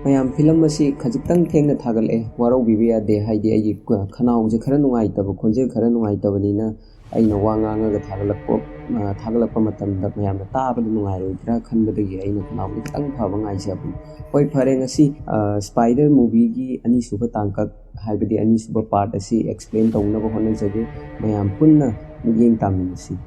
ꯃꯌꯥꯝ ꯐꯤꯂꯝ ꯑꯁꯤ ꯈꯖꯤꯛꯇꯪ ꯊꯦꯡꯅ ꯊꯥꯒꯠꯂꯛꯑꯦ ꯋꯥꯔꯧꯕꯤꯕ ꯌꯥꯗꯦ ꯍꯥꯏꯗꯤ ꯑꯩꯒꯤ ꯈꯅꯥꯎꯁꯦ ꯈꯔ ꯅꯨꯡꯉꯥꯏꯇꯕ ꯈꯣꯟꯖꯦꯜ ꯈꯔ ꯅꯨꯡꯉꯥꯏꯇꯕꯅꯤꯅ ꯑꯩꯅ ꯋꯥ ꯉꯥꯡꯉꯒ ꯊꯥꯒꯠꯂꯛꯄ ꯃꯇꯝꯗ ꯃꯌꯥꯝꯅ ꯇꯥꯕꯗ ꯅꯨꯡꯉꯥꯏꯔꯣꯏꯗ꯭ꯔꯥ ꯈꯟꯕꯗꯒꯤ ꯑꯩꯅ ꯈꯅꯥꯎꯁꯦ ꯈꯤꯇꯪ ꯐꯕ ꯉꯥꯏꯖꯕꯅꯤ. ꯍꯣꯏ ꯐꯔꯦ, ꯉꯁꯤ ꯁ꯭ꯄꯥꯏꯗꯔ ꯃꯨꯚꯤꯒꯤ ꯑꯅꯤꯁꯨꯕ ꯇꯥꯡꯀꯛ ꯍꯥꯏꯕꯗꯤ ꯑꯅꯤꯁꯨꯕ ꯄꯥꯔꯠ ꯑꯁꯤ ꯑꯦꯛꯁꯄ꯭ꯂꯦꯟ ꯇꯧꯅꯕ ꯍꯣꯠꯅꯖꯒꯦ. ꯃꯌꯥꯝ ꯄꯨꯟꯅ ꯃꯤꯠꯌꯦꯡ ꯇꯥꯃꯤꯟꯅꯁꯤ.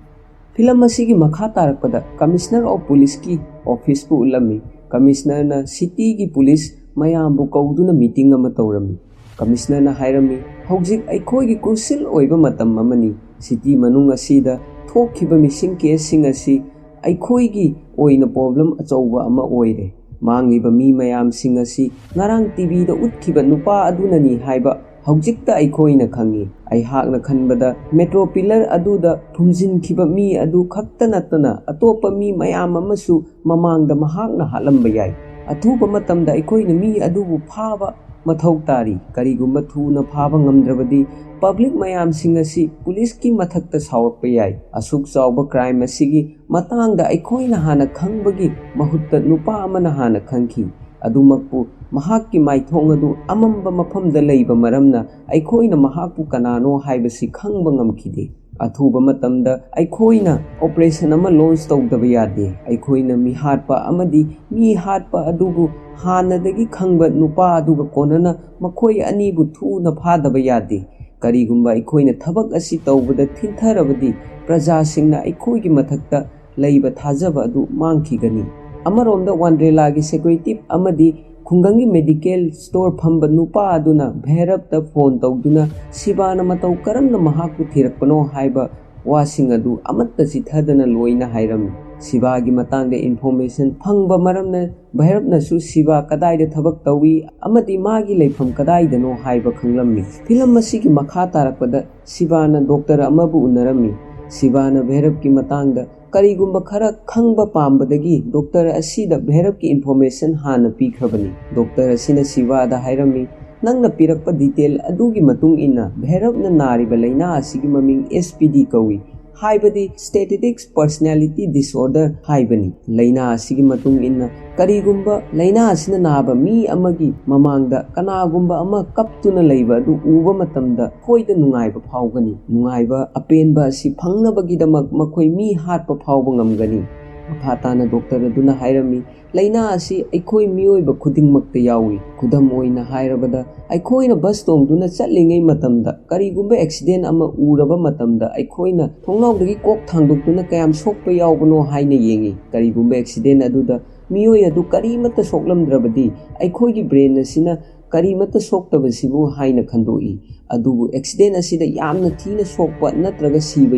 ꯐꯤꯂꯝ ꯑꯁꯤꯒꯤ ꯃꯈꯥ ꯇꯥꯔꯛꯄꯗ ꯀꯃꯤꯁꯅꯔ ꯑꯣꯐ ꯄꯨꯂꯤꯁꯀꯤ ꯑꯣꯐꯤꯁꯄꯨ ꯎꯠꯂꯝꯃꯤ. ꯀꯃꯤꯁꯅꯔꯅ ꯁꯤꯇꯤꯒꯤ ꯄꯨꯂꯤꯁ ꯃꯌꯥꯝꯕꯨ ꯀꯧꯗꯨꯅ ꯃꯤꯇꯤꯡ ꯑꯃ ꯇꯧꯔꯝꯃꯤ. ꯀꯃꯤꯁꯅꯔꯅ ꯍꯥꯏꯔꯝꯃꯤ, ꯍꯧꯖꯤꯛ ꯑꯩꯈꯣꯏꯒꯤ ꯀ꯭ꯔꯨꯁꯤꯌꯦꯜ ꯑꯣꯏꯕ ꯃꯇꯝ ꯑꯃꯅꯤ. ꯁꯤꯇꯤ ꯃꯅꯨꯡ ꯑꯁꯤꯗ ꯊꯣꯛꯈꯤꯕ ꯃꯤꯁꯤꯡ ꯀꯦꯁꯁꯤꯡ ꯑꯁꯤ ꯑꯩꯈꯣꯏꯒꯤ ꯑꯣꯏꯅ ꯄ꯭ꯔꯣꯕ꯭ꯂꯦꯝ ꯑꯆꯧꯕ ꯑꯃ ꯑꯣꯏꯔꯦ. ꯃꯥꯡꯂꯤꯕ ꯃꯤ ꯃꯌꯥꯝꯁꯤꯡ ꯑꯁꯤ ꯉꯔꯥꯡ ꯇꯤꯚꯤꯗ ꯎꯠꯈꯤꯕ ꯅꯨꯄꯥ ꯑꯗꯨꯅꯅꯤ ꯍꯥꯏꯕ ꯍꯧꯖꯤꯛꯇ ꯑꯩꯈꯣꯏꯅ ꯈꯪꯉꯤ. ꯑꯩꯍꯥꯛꯅ ꯈꯟꯕꯗ ꯃꯦꯇ꯭ꯔꯣ ꯄꯤꯂꯔ ꯑꯗꯨꯗ ꯐꯨꯝꯖꯤꯟꯈꯤꯕ ꯃꯤ ꯑꯗꯨ ꯈꯛꯇ ꯅꯠꯇꯅ ꯑꯇꯣꯞꯄ ꯃꯤ ꯃꯌꯥꯝ ꯑꯃꯁꯨ ꯃꯃꯥꯡꯗ ꯃꯍꯥꯛꯅ ꯍꯥꯠꯂꯝꯕ ꯌꯥꯏ. ꯑꯊꯨꯕ ꯃꯇꯝꯗ ꯑꯩꯈꯣꯏꯅ ꯃꯤ ꯑꯗꯨꯕꯨ ꯐꯥꯕ ꯃꯊꯧ ꯇꯥꯔꯤ. ꯀꯔꯤꯒꯨꯝꯕ ꯊꯨꯅ ꯐꯥꯕ ꯉꯝꯗ꯭ꯔꯕꯗꯤ ꯄꯕ꯭ꯂꯤꯛ ꯃꯌꯥꯝꯁꯤꯡ ꯑꯁꯤ ꯄꯨꯂꯤꯁꯀꯤ ꯃꯊꯛꯇ ꯁꯥꯎꯔꯛꯄ ꯌꯥꯏ. ꯑꯁꯨꯛ ꯆꯥꯎꯕ ꯀ꯭ꯔꯥꯏꯝ ꯑꯁꯤꯒꯤ ꯃꯇꯥꯡꯗ ꯑꯩꯈꯣꯏꯅ ꯍꯥꯟꯅ ꯈꯪꯕꯒꯤ ꯃꯍꯨꯠꯇ ꯅꯨꯄꯥ ꯑꯃꯅ ꯍꯥꯟꯅ ꯈꯪꯈꯤ. ꯑꯗꯨꯃꯛꯄꯨ ꯃꯍꯥꯛꯀꯤ ꯃꯥꯏꯊꯣꯡ ꯑꯗꯨ ꯑꯃꯝꯕ ꯃꯐꯝꯗ ꯂꯩꯕ ꯃꯔꯝꯅ ꯑꯩꯈꯣꯏꯅ ꯃꯍꯥꯛꯄꯨ ꯀꯅꯥꯅꯣ ꯍꯥꯏꯕꯁꯤ ꯈꯪꯕ ꯉꯝꯈꯤꯗꯦ. ꯑꯊꯨꯕ ꯃꯇꯝꯗ ꯑꯩꯈꯣꯏꯅ ꯑꯣꯄꯔꯦꯁꯟ ꯑꯃ ꯂꯣꯟꯆ ꯇꯧꯗꯕ ꯌꯥꯗꯦ. ꯑꯩꯈꯣꯏꯅ ꯃꯤꯍꯥꯠꯄ ꯑꯃꯗꯤ ꯃꯤ ꯍꯥꯠꯄ ꯑꯗꯨꯕꯨ ꯍꯥꯟꯅꯗꯒꯤ ꯈꯪꯕ ꯅꯨꯄꯥ ꯑꯗꯨꯒ ꯀꯣꯟꯅꯅ ꯃꯈꯣꯏ ꯑꯅꯤꯕꯨ ꯊꯨꯅ ꯐꯥꯗꯕ ꯌꯥꯗꯦ. ꯀꯔꯤꯒꯨꯝꯕ ꯑꯩꯈꯣꯏꯅ ꯊꯕꯛ ꯑꯁꯤ ꯇꯧꯕꯗ ꯊꯤꯟꯊꯔꯕꯗꯤ ꯄ꯭ꯔꯖꯥꯁꯤꯡꯅ ꯑꯩꯈꯣꯏꯒꯤ ꯃꯊꯛꯇ ꯂꯩꯕ ꯊꯥꯖꯕ ꯑꯗු ꯃꯥꯡꯈꯤꯒꯅꯤ. ꯑꯃꯔꯣꯝꯗ ꯋꯥꯟꯗ꯭ꯔꯦꯂꯥꯒꯤ ꯁꯦꯀ꯭ꯌꯨꯔꯤꯇꯤ ꯑꯃꯗꯤ ꯈꯨꯡꯒꯪꯒꯤ ꯃꯦꯗꯤꯀꯦꯜ ꯁ꯭ꯇꯣꯔ ꯐꯝꯕ ꯅꯨꯄꯥ ꯑꯗꯨꯅ ꯚꯩꯔꯕꯇ ꯐꯣꯟ ꯇꯧꯗꯨꯅ ꯁꯤꯕꯥꯅ ꯃꯇꯧ ꯀꯔꯝꯅ ꯃꯍꯥꯛꯄꯨ ꯊꯤꯔꯛꯄꯅꯣ ꯍꯥꯏꯕ ꯋꯥꯁꯤꯡ ꯑꯗු ꯑꯃꯠꯇ ꯆꯤꯊꯗꯅ ꯂꯣꯏꯅ ꯍꯥꯏꯔꯝꯃꯤ. ꯁꯤꯕꯥꯒꯤ ꯃꯇꯥꯡꯗ ꯏꯟꯐꯣꯔꯃꯦꯁꯟ ꯐꯪꯕ ꯃꯔꯝꯅ ꯚꯩꯔꯕꯅꯁꯨ ꯁꯤꯕꯥ ꯀꯗꯥꯏꯗ ꯊꯕꯛ ꯇꯧꯏ ꯑꯃꯗꯤ ꯃꯥꯒꯤ ꯂꯩꯐꯝ ꯀꯗꯥꯏꯗꯅꯣ ꯍꯥꯏꯕ ꯈꯪꯂꯝꯃꯤ. ꯐꯤꯂꯝ ꯑꯁꯤꯒꯤ ꯃꯈꯥ ꯇꯥꯔꯛꯄꯗ ꯁꯤꯕꯥꯅ ꯗꯣꯛꯇꯔ ꯑꯃꯕꯨ ꯎꯅꯔꯝꯃꯤ. ꯁꯤꯕꯥꯅ ꯚꯩꯔꯕꯀꯤ ꯃꯇꯥꯡꯗ ꯀꯔꯤꯒꯨꯝꯕ ꯈꯔ ꯈꯪꯕ ꯄꯥꯝꯕꯗꯒꯤ ꯗꯣꯛꯇꯔ ꯑꯁꯤꯗ ꯚꯩꯔꯕꯀꯤ ꯏꯟꯐꯣꯔꯃꯦꯁꯟ ꯍꯥꯟꯅ ꯄꯤꯈ꯭ꯔꯕꯅꯤ. ꯗꯣꯛꯇꯔ ꯑꯁꯤꯅ ꯁꯤꯕꯥꯗ ꯍꯥꯏꯔꯝꯃꯤ, ꯅꯪꯅ ꯄꯤꯔꯛꯄ ꯗꯤꯇꯦꯜ ꯑꯗꯨꯒꯤ ꯃꯇꯨꯡ ꯏꯟꯅ ꯚꯩꯔꯕꯅ ꯅꯥꯔꯤꯕ ꯂꯩꯅꯥ ꯑꯁꯤꯒꯤ ꯃꯃꯤꯡ SPD ꯀꯧꯏ, ꯍꯥꯏꯕꯗꯤ ꯁ꯭ꯇꯦꯇꯤꯛ ꯄꯔꯁꯣꯅꯦꯂꯤꯇꯤ ꯗꯤꯁꯑꯣꯔꯗꯔ ꯍꯥꯏꯕꯅꯤ. ꯂꯩꯅꯥ ꯑꯁꯤꯒꯤ ꯃꯇꯨꯡ ꯏꯟꯅ ꯀꯔꯤꯒꯨꯝꯕ ꯂꯩꯅꯥ ꯑꯁꯤꯅ ꯅꯥꯕ ꯃꯤ ꯑꯃꯒꯤ ꯃꯃꯥꯡꯗ ꯀꯅꯥꯒꯨꯝꯕ ꯑꯃ ꯀꯞꯇꯨꯅ ꯂꯩꯕ ꯑꯗꯨ ꯎꯕ ꯃꯇꯝꯗ ꯃꯈꯣꯏꯗ ꯅꯨꯡꯉꯥꯏꯕ ꯐꯥꯎꯒꯅꯤ. ꯅꯨꯡꯉꯥꯏꯕ ꯑꯄꯦꯟꯕ ꯑꯁꯤ ꯐꯪꯅꯕꯒꯤꯗꯃꯛ ꯃꯈꯣꯏ ꯃꯤ ꯍꯥꯠꯄ ꯐꯥꯎꯕ ꯉꯝꯒꯅꯤ. ꯃꯈꯥ ताना ꯗꯣꯛꯇꯔ ꯑꯗꯨꯅ ꯍꯥꯏꯔꯝꯃꯤ, ꯂꯩꯅꯥ ꯑꯁꯤ ꯑꯩꯈꯣꯏ ꯃꯤꯑꯣꯏꯕ ꯈꯨꯗꯤꯡꯃꯛꯇ ꯌꯥꯎꯏ. ꯈꯨꯗꯝ ꯑꯣꯏꯅ ꯍꯥꯏꯔꯕꯗ ꯑꯩꯈꯣꯏꯅ ꯕꯁ ꯇꯣꯡꯗꯨꯅ ꯆꯠꯂꯤꯉꯩ ꯃꯇꯝꯗ ꯀꯔꯤꯒꯨꯝꯕ ꯑꯦꯛꯁꯤꯗꯦꯟ ꯑꯃ ꯎꯔꯕ ꯃꯇꯝꯗ ꯑꯩꯈꯣꯏꯅ ꯊꯣꯡꯅꯥꯎꯗꯒꯤ ꯀꯣꯛ ꯊꯥꯡꯗꯣꯛꯇꯨꯅ ꯀꯌꯥꯝ ꯁꯣꯛꯄ ꯌꯥꯎꯕꯅꯣ ꯍꯥꯏꯅ ꯌꯦꯡꯏ. ꯀꯔꯤꯒꯨꯝꯕ ꯑꯦꯛꯁꯤꯗꯦꯟ ꯑꯗꯨꯗ ꯃꯤꯑꯣꯏ ꯑꯗꯨ ꯀꯔꯤꯃꯠꯇ ꯁꯣꯛꯂꯝꯗ꯭ꯔꯕꯗꯤ ꯑꯩꯈꯣꯏꯒꯤ ꯕ꯭ꯔꯦꯟ ꯑꯁꯤꯅ ꯀꯔꯤꯃꯠꯇ ꯁꯣꯛꯇꯕꯁꯤꯕꯨ ꯍꯥꯏꯅ ꯈꯟꯗꯣꯛꯏ. ꯑꯗꯨꯕꯨ ꯑꯦꯛꯁꯤꯗꯦꯟ ꯑꯁꯤꯗ ꯌꯥꯝꯅ ꯊꯤꯅ ꯁꯣꯛꯄ ꯅꯠꯇ꯭ꯔꯒ ꯁꯤꯕ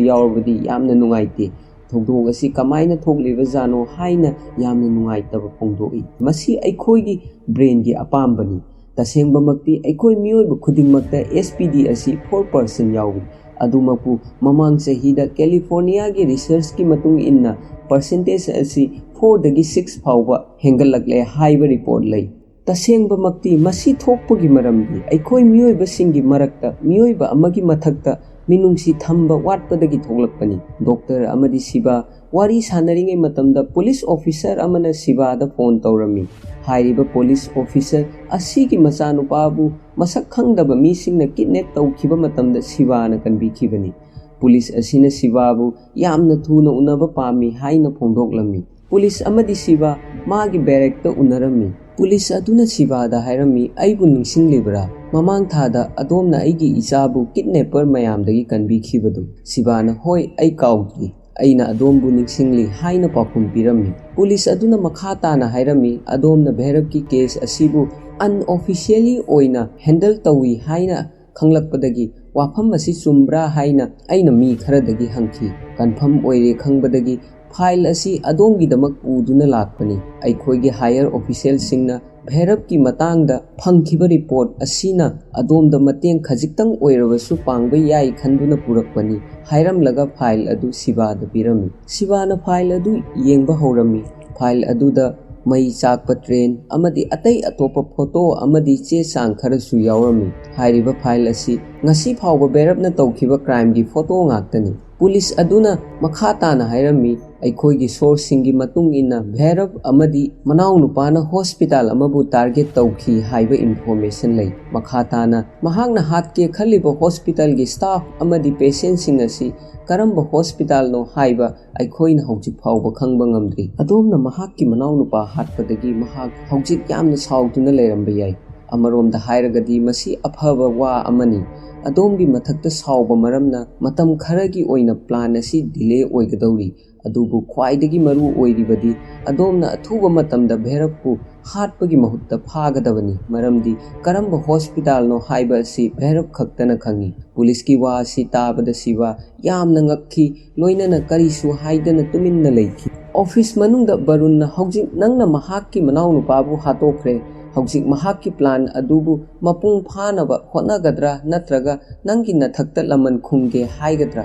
ꯌꯥꯎꯔꯕꯗꯤ ꯌꯥꯝꯅ ꯅꯨꯡꯉꯥꯏꯇꯦ. ꯊꯧꯗꯣꯛ ꯑꯁꯤ ꯀꯃꯥꯏꯅ ꯊꯣꯛꯂꯤꯕꯖꯥꯠꯅꯣ ꯍꯥꯏꯅ ꯌꯥꯝꯅ ꯅꯨꯡꯉꯥꯏꯇꯕ ꯐꯣꯡꯗꯣꯛꯏ. ꯃꯁꯤ ꯑꯩꯈꯣꯏꯒꯤ ꯕ꯭ꯔꯦꯟꯒꯤ ꯑꯄꯥꯝꯕꯅꯤ. ꯇꯁꯦꯡꯕꯃꯛꯇꯤ ꯑꯩꯈꯣꯏ ꯃꯤꯑꯣꯏꯕ ꯈꯨꯗꯤꯡꯃꯛꯇ SPD ꯑꯁꯤ 4% ꯌꯥꯎꯏ. ꯑꯗꯨꯃꯛꯄꯨ ꯃꯃꯥꯡ ꯆꯍꯤꯗ ꯀꯦꯂꯤꯐꯣꯔꯅꯤꯌꯥꯒꯤ ꯔꯤꯁꯔꯆꯀꯤ ꯃꯇꯨꯡ ꯏꯟꯅ ꯄꯔꯁꯦꯟꯇꯦꯖ ꯑꯁꯤ 4ꯗꯒꯤ 6 ꯐꯥꯎꯕ ꯍꯦꯟꯒꯠꯂꯛꯂꯦ ꯍꯥꯏꯕ ꯔꯤꯄꯣꯔꯠ ꯂꯩ. ꯇꯁꯦꯡꯕꯃꯛꯇꯤ ꯃꯁꯤ ꯊꯣꯛꯄꯒꯤ ꯃꯔꯝꯗꯤ ꯑꯩꯈꯣꯏ ꯃꯤꯑꯣꯏꯕꯁꯤꯡꯒꯤ ꯃꯔꯛꯇ ꯃꯤꯑꯣꯏꯕ ꯑꯃꯒꯤ ꯃꯊꯛꯇ ꯃꯤꯅꯨꯡꯁꯤ ꯊꯝꯕ ꯋꯥꯠꯄꯗꯒꯤ ꯊꯣꯛꯂꯛꯄꯅꯤ. ꯗꯣꯛꯇꯔ ꯑꯃꯗꯤ ꯁꯤꯕꯥ ꯋꯥꯔꯤ ꯁꯥꯟꯅꯔꯤꯉꯩ ꯃꯇꯝꯗ ꯄꯨꯂꯤꯁ ꯑꯣꯐꯤꯁꯔ ꯑꯃꯅ ꯁꯤꯕꯥꯗ ꯐꯣꯟ ꯇꯧꯔꯝꯃꯤ. ꯍꯥꯏꯔꯤꯕ ꯄꯨꯂꯤꯁ ꯑꯣꯐꯤꯁꯔ ꯑꯁꯤꯒꯤ ꯃꯆꯥꯅꯨꯄꯥꯕꯨ ꯃꯁꯛ ꯈꯪꯗꯕ ꯃꯤꯁꯤꯡꯅ ꯀꯤꯗꯅꯦꯞ ꯇꯧꯈꯤꯕ ꯃꯇꯝꯗ ꯁꯤꯕꯥꯅ ꯀꯟꯕꯤꯈꯤꯕꯅꯤ. ꯄꯨꯂꯤꯁ ꯑꯁꯤꯅ ꯁꯤꯕꯥꯕꯨ ꯌꯥꯝꯅ ꯊꯨꯅ ꯎꯅꯕ ꯄꯥꯝꯃꯤ ꯍꯥꯏꯅ ꯐꯣꯡꯗꯣꯛꯂꯝꯃꯤ. ꯄꯨꯂꯤꯁ ꯑꯃꯗꯤ ꯁꯤꯕꯥ ꯃꯥꯒꯤ ꯕꯦꯔꯦꯛꯇ ꯎꯅꯔꯝꯃꯤ. ꯄꯨꯂꯤꯁ ꯑꯗꯨꯅ ꯁꯤꯕꯥꯗ ꯍꯥꯏꯔꯝꯃꯤ, ꯑꯩꯕꯨ ꯅꯤꯡꯁꯤꯡꯂꯤꯕ꯭ꯔꯥ? ꯃꯃꯥꯡ ꯊꯥꯗ ꯑꯗꯣꯝꯅ ꯑꯩꯒꯤ ꯏꯆꯥꯕꯨ ꯀꯤꯗꯅꯦꯄꯔ ꯃꯌꯥꯝꯗꯒꯤ ꯀꯟꯕꯤꯈꯤꯕꯗꯨ? ꯁꯤꯕꯥꯅ, ꯍꯣꯏ, ꯑꯩ ꯀꯥꯎꯗ꯭ꯔꯤ. ꯑꯩꯅ ꯑꯗꯣꯝꯕꯨ ꯅꯤꯡꯁꯤꯡꯂꯤ ꯍꯥꯏꯅ ꯄꯥꯎꯈꯨꯝ ꯄꯤꯔꯝꯃꯤ. ꯄꯨꯂꯤꯁ ꯑꯗꯨꯅ ꯃꯈꯥ ꯇꯥꯅ ꯍꯥꯏꯔꯝꯃꯤ, ꯑꯗꯣꯝꯅ ꯚꯩꯔꯕꯀꯤ ꯀꯦꯁ ꯑꯁꯤꯕꯨ ꯑꯟꯑꯣꯐꯤꯁꯤꯌꯦꯜꯂꯤ ꯑꯣꯏꯅ ꯍꯦꯟꯗꯜ ꯇꯧꯏ ꯍꯥꯏꯅ ꯈꯪꯂꯛꯄꯗꯒꯤ ꯋꯥꯐꯝ ꯑꯁꯤ ꯆꯨꯝꯕ꯭ꯔꯥ ꯍꯥꯏꯅ ꯑꯩꯅ ꯃꯤ ꯈꯔꯗꯒꯤ ꯍꯪꯈꯤ. ꯀꯟꯐꯔꯝ ꯑꯣꯏꯔꯦ ꯈꯪꯕꯗꯒꯤ ꯐꯥꯏꯜ ꯑꯁꯤ ꯑꯗꯣꯝꯒꯤꯗꯃꯛ ꯄꯨꯗꯨꯅ ꯂꯥꯛꯄꯅꯤ. ꯑꯩꯈꯣꯏꯒꯤ ꯍꯥꯌꯔ ꯑꯣꯐꯤꯁꯤꯌꯦꯜꯁꯤꯡꯅ ꯚꯩꯔꯕꯀꯤ ꯃꯇꯥꯡꯗ ꯐꯪꯈꯤꯕ ꯔꯤꯄꯣꯔꯠ ꯑꯁꯤꯅ ꯑꯗꯣꯝꯗ ꯃꯇꯦꯡ ꯈꯖꯤꯛꯇꯪ ꯑꯣꯏꯔꯕꯁꯨ ꯄꯥꯡꯕ ꯌꯥꯏ ꯈꯟꯗꯨꯅ ꯄꯨꯔꯛꯄꯅꯤ ꯍꯥꯏꯔꯝꯂꯒ ꯐꯥꯏꯜ ꯑꯗꯨ ꯁꯤꯕꯥꯗ ꯄꯤꯔꯝꯃꯤ. ꯁꯤꯕꯥꯅ ꯐꯥꯏꯜ ꯑꯗꯨ ꯌꯦꯡꯕ ꯍꯧꯔꯝꯃꯤ. ꯐꯥꯏꯜ ꯑꯗꯨꯗ ꯃꯩ ꯆꯥꯛꯄ ꯇ꯭ꯔꯦꯟ ꯑꯃꯗꯤ ꯑꯇꯩ ꯑꯇꯣꯞꯄ ꯐꯣꯇꯣ ꯑꯃꯗꯤ ꯆꯦ ꯆꯥꯡ ꯈꯔꯁꯨ ꯌꯥꯎꯔꯝꯃꯤ. ꯍꯥꯏꯔꯤꯕ ꯐꯥꯏꯜ ꯑꯁꯤ ꯉꯁꯤ ꯐꯥꯎꯕ ꯚꯩꯔꯕꯅ ꯇꯧꯈꯤꯕ ꯀ꯭ꯔꯥꯏꯝꯒꯤ ꯐꯣꯇꯣ ꯉꯥꯛꯇꯅꯤ. ꯄꯨꯂꯤꯁ ꯑꯗꯨꯅ ꯃꯈꯥ ꯇꯥꯅ ꯍꯥꯏꯔꯝꯃꯤ, ꯑꯩꯈꯣꯏꯒꯤ ꯁꯣꯔꯁꯁꯤꯡꯒꯤ ꯃꯇꯨꯡ ꯏꯟꯅ ꯚꯩꯔꯕ ꯑꯃꯗꯤ ꯃꯅꯥꯎꯅꯨꯄꯥꯅ ꯍꯣꯁꯄꯤꯇꯥꯜ ꯑꯃꯕꯨ ꯇꯥꯔꯒꯦꯠ ꯇꯧꯈꯤ ꯍꯥꯏꯕ ꯏꯟꯐꯣꯔꯃꯦꯁꯟ ꯂꯩ꯫ ꯃꯈꯥ ꯇꯥꯅ ꯃꯍꯥꯛꯅ ꯍꯥꯠꯀꯦ ꯈꯜꯂꯤꯕ ꯍꯣꯁꯄꯤꯇꯥꯜꯒꯤ ꯁ꯭ꯇꯥꯐ ꯑꯃꯗꯤ ꯄꯦꯁꯦꯟꯠꯁꯤꯡ ꯑꯁꯤ ꯀꯔꯝꯕ ꯍꯣꯁꯄꯤꯇꯥꯜꯅꯣ ꯍꯥꯏꯕ ꯑꯩꯈꯣꯏꯅ ꯍꯧꯖꯤꯛ ꯐꯥꯎꯕ ꯈꯪꯕ ꯉꯝꯗ꯭ꯔꯤ꯫ ꯑꯗꯣꯝꯅ ꯃꯍꯥꯛꯀꯤ ꯃꯅꯥꯎꯅꯨꯄꯥ ꯍꯥꯠꯄꯗꯒꯤ ꯃꯍꯥꯛ ꯍꯧꯖꯤꯛ ꯌꯥꯝꯅ ꯁꯥꯎꯗꯨꯅ ꯂꯩꯔꯝꯕ ꯌꯥꯏ꯫ ꯑꯃꯔꯣꯝꯗ ꯍꯥꯏꯔꯒꯗꯤ ꯃꯁꯤ ꯑꯐꯕ ꯋꯥ ꯑꯃꯅꯤ꯫ ꯑꯗꯣꯝꯒꯤ ꯃꯊꯛꯇ ꯁꯥꯎꯕ ꯃꯔꯝꯅ ꯃꯇꯝ ꯈꯔꯒꯤ ꯑꯣꯏꯅ ꯄ꯭ꯂꯥꯟ ꯑꯁꯤ ꯗꯤꯂꯦ ꯑꯣꯏꯒꯗꯧꯔꯤ꯫ ꯑꯗꯨꯕꯨ ꯈ꯭ꯋꯥꯏꯗꯒꯤ ꯃꯔꯨ ꯑꯣꯏꯔꯤꯕꯗꯤ ꯑꯗꯣꯝꯅ ꯑꯊꯨꯕ ꯃꯇꯝꯗ ꯚꯩꯔꯕꯄꯨ ꯍꯥꯠꯄꯒꯤ ꯃꯍꯨꯠꯇ ꯐꯥꯒꯗꯕꯅꯤ, ꯃꯔꯝꯗꯤ ꯀꯔꯝꯕ ꯍꯣꯁꯄꯤꯇꯥꯜꯅꯣ ꯍꯥꯏꯕ ꯑꯁꯤ ꯚꯩꯔꯕ ꯈꯛꯇꯅ ꯈꯪꯏ꯫ ꯄꯨꯂꯤꯁꯀꯤ ꯋꯥ ꯑꯁꯤ ꯇꯥꯕꯗ ꯁꯤꯕꯥ ꯌꯥꯝꯅ ꯉꯛꯈꯤ, ꯂꯣꯏꯅꯅ ꯀꯔꯤꯁꯨ ꯍꯥꯏꯗꯅ ꯇꯨꯃꯤꯟꯅ ꯂꯩꯈꯤ꯫ ꯑꯣꯐꯤꯁ ꯃꯅꯨꯡꯗ ꯕꯔꯨꯟꯅ, ꯍꯧꯖꯤꯛ ꯅꯪꯅ ꯃꯍꯥꯛꯀꯤ ꯃꯅꯥꯎꯅꯨꯄꯥꯕꯨ ꯍꯥꯠꯇꯣꯛꯈ꯭ꯔꯦ꯫ ꯍꯧꯖꯤꯛ ꯃꯍꯥꯛꯀꯤ ꯄ꯭ꯂꯥꯟ ꯑꯗꯨꯕꯨ ꯃꯄꯨꯡ ꯐꯥꯅꯕ ꯍꯣꯠꯅꯒꯗ꯭ꯔꯥ ꯅꯠꯇ꯭ꯔꯒ ꯅꯪꯒꯤ ꯅꯊꯛꯇ ꯂꯃꯟ ꯈꯨꯝꯒꯦ ꯍꯥꯏꯒꯗ꯭ꯔꯥ?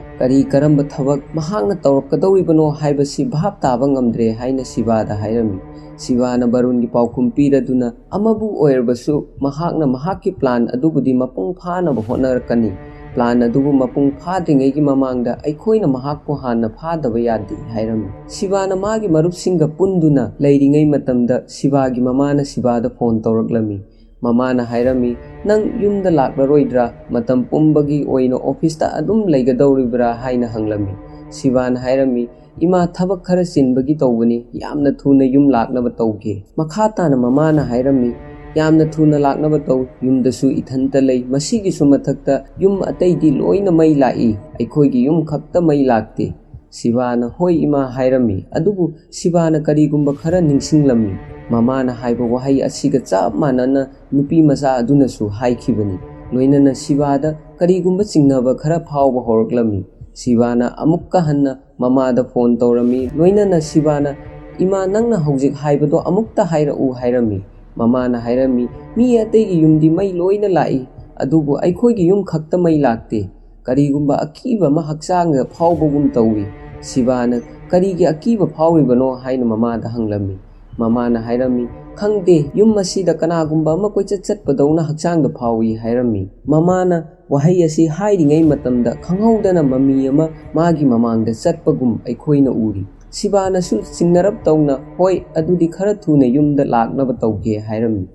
ꯀꯔꯝꯕ ꯊꯕꯛ ꯃꯍꯥꯛꯅ ꯇꯧꯔꯛꯀꯗꯧꯔꯤꯕꯅꯣ ꯍꯥꯏꯕꯁꯤ ꯚꯥꯞ ꯇꯥꯕ ꯉꯝꯗ꯭ꯔꯦ ꯍꯥꯏꯅ ꯁꯤꯕꯥꯗ ꯍꯥꯏꯔꯝꯃꯤ꯫ ꯁꯤꯕꯥꯅ ꯕꯔꯨꯟꯒꯤ ꯄꯥꯎꯈꯨꯝ ꯄꯤꯔꯗꯨꯅ ꯑꯃꯕꯨ ꯑꯣꯏꯔꯕꯁꯨ ꯃꯍꯥꯛꯅ ꯃꯍꯥꯛꯀꯤ ꯄ꯭ꯂꯥꯟ ꯑꯗꯨꯕꯨꯗꯤ ꯃꯄꯨꯡ ꯐꯥꯅꯕ ꯍꯣꯠꯅꯔꯛꯀꯅꯤ꯫ ꯄ꯭ꯂꯥꯟ ꯑꯗꯨꯕꯨ ꯃꯄꯨꯡ ꯐꯥꯗ꯭ꯔꯤꯉꯩꯒꯤ ꯃꯃꯥꯡꯗ ꯑꯩꯈꯣꯏꯅ ꯃꯍꯥꯛꯄꯨ ꯍꯥꯟꯅ ꯐꯥꯗꯕ ꯌꯥꯗꯦ ꯍꯥꯏꯔꯝꯃꯤ꯫ ꯁꯤꯕꯥꯅ ꯃꯥꯒꯤ ꯃꯔꯨꯞꯁꯤꯡꯒ ꯄꯨꯟꯗꯨꯅ ꯂꯩꯔꯤꯉꯩ ꯃꯇꯝꯗ ꯁꯤꯕꯥꯒꯤ ꯃꯃꯥꯅ ꯁꯤꯕꯥꯗ ꯐꯣꯟ ꯇꯧꯔꯛꯂꯝꯃꯤ꯫ ꯃꯃꯥꯅ ꯍꯥꯏꯔꯝꯃꯤ, ꯅꯪ ꯌꯨꯝꯗ ꯂꯥꯛꯂꯔꯣꯏꯗ꯭ꯔꯥ? ꯃꯇꯝ ꯄꯨꯝꯕꯒꯤ ꯑꯣꯏꯅ ꯑꯣꯐꯤꯁꯇ ꯑꯗꯨꯝ ꯂꯩꯒꯗꯧꯔꯤꯕ꯭ꯔꯥ ꯍꯥꯏꯅ ꯍꯪꯂꯝꯃꯤ꯫ ꯁꯤꯕꯥꯅ ꯍꯥꯏꯔꯝꯃꯤ, ꯏꯃꯥ, ꯊꯕꯛ ꯈꯔ ꯆꯤꯟꯕꯒꯤ ꯇꯧꯕꯅꯤ, ꯌꯥꯝꯅ ꯊꯨꯅ ꯌꯨꯝ ꯂꯥꯛꯅꯕ ꯇꯧꯒꯦ꯫ ꯃꯈꯥ ताना ꯃꯃꯥꯅ ꯍꯥꯏꯔꯝꯃꯤ, ꯌꯥꯝꯅ ꯊꯨꯅ ꯂꯥꯛꯅꯕ ꯇꯧ, ꯌꯨꯝꯗꯁꯨ ꯏꯊꯟꯇ ꯂꯩ, ꯃꯁꯤꯒꯤꯁꯨ ꯃꯊꯛꯇ ꯌꯨꯝ ꯑꯇꯩꯗꯤ ꯂꯣꯏꯅ ꯃꯩ ꯂꯥꯛꯏ, ꯑꯩꯈꯣꯏꯒꯤ ꯌꯨꯝ ꯈꯛꯇ ꯃꯩ ꯂꯥꯛꯇꯦ꯫ ꯁꯤꯕꯥꯅ ꯍꯣꯏ ꯏꯃꯥ ꯍꯥꯏꯔꯝꯃꯤ꯫ ꯑꯗꯨꯕꯨ ꯁꯤꯕꯥꯅ ꯀꯔꯤꯒꯨꯝꯕ ꯈꯔ ꯅꯤꯡꯁꯤꯡꯂꯝꯃꯤ꯫ ꯃꯃꯥꯅ ꯍꯥꯏꯕ ꯋꯥꯍꯩ ꯑꯁꯤꯒ ꯆꯞ ꯃꯥꯟꯅꯅ ꯅꯨꯄꯤ ꯃꯆꯥ ꯑꯗꯨꯅꯁꯨ ꯍꯥꯏꯈꯤꯕꯅꯤ꯫ ꯂꯣꯏꯅꯅ ꯁꯤꯕꯥꯗ ꯀꯔꯤꯒꯨꯝꯕ ꯆꯤꯡꯅꯕ ꯈꯔ ꯐꯥꯎꯕ ꯍꯧꯔꯛꯂꯝꯃꯤ꯫ ꯁꯤꯕꯥꯅ ꯑꯃꯨꯛꯀ ꯍꯟꯅ ꯃꯃꯥꯗ ꯐꯣꯟ ꯇꯧꯔꯝꯃꯤ꯫ ꯂꯣꯏꯅꯅ ꯁꯤꯕꯥꯅ, ꯏꯃꯥ, ꯅꯪꯅ ꯍꯧꯖꯤꯛ ꯍꯥꯏꯕꯗꯣ ꯑꯃꯨꯛꯇ ꯍꯥꯏꯔꯛꯎ ꯍꯥꯏꯔꯝꯃꯤ꯫ ꯃꯃꯥꯅ ꯍꯥꯏꯔꯝꯃꯤ, ꯃꯤ ꯑꯇꯩꯒꯤ ꯌꯨꯝꯗꯤ ꯃꯩ ꯂꯣꯏꯅ ꯂꯥꯛꯏ, ꯑꯗꯨꯕꯨ ꯑꯩꯈꯣꯏꯒꯤ ꯌꯨꯝ ꯈꯛꯇ ꯃꯩ ꯂꯥꯛꯇꯦ꯫ ꯀꯔꯤꯒꯨꯝꯕ ꯑꯀꯤꯕ ꯑꯃ ꯍꯛꯆꯥꯡꯗ ꯐꯥꯎꯕꯒꯨꯝ ꯇꯧꯏ꯫ ꯁꯤꯕꯥꯅ ꯀꯔꯤꯒꯤ ꯑꯀꯤꯕ ꯐꯥꯎꯔꯤꯕꯅꯣ ꯍꯥꯏꯅ ꯃꯃꯥꯗ ꯍꯪꯂꯝꯃꯤ꯫ ꯃꯃꯥꯅ ꯍꯥꯏꯔꯝꯃꯤ, ꯈꯪꯗꯦ, ꯌꯨꯝ ꯑꯁꯤꯗ ꯀꯅꯥꯒꯨꯝꯕ ꯑꯃ ꯀꯣꯏꯆꯠ ꯆꯠꯄꯗꯧꯅ ꯍꯛꯆꯥꯡꯗ ꯐꯥꯎꯏ ꯍꯥꯏꯔꯝꯃꯤ꯫ ꯃꯃꯥꯅ ꯋꯥꯍꯩ ꯑꯁꯤ ꯍꯥꯏꯔꯤꯉꯩ ꯃꯇꯝꯗ ꯈꯪꯍꯧꯗꯅ ꯃꯃꯤ ꯑꯃ ꯃꯥꯒꯤ ꯃꯃꯥꯡꯗ ꯆꯠꯄꯒꯨꯝ ꯑꯩꯈꯣꯏꯅ ꯎꯔꯤ꯫ ꯁꯤꯕꯥꯅꯁꯨ ꯆꯤꯡꯅꯔꯞ ꯇꯧꯅ ꯍꯣꯏ, ꯑꯗꯨꯗꯤ ꯈꯔ ꯊꯨꯅ ꯌꯨꯝꯗ ꯂꯥꯛꯅꯕ ꯇꯧꯒꯦ ꯍꯥꯏꯔꯝꯃꯤ꯫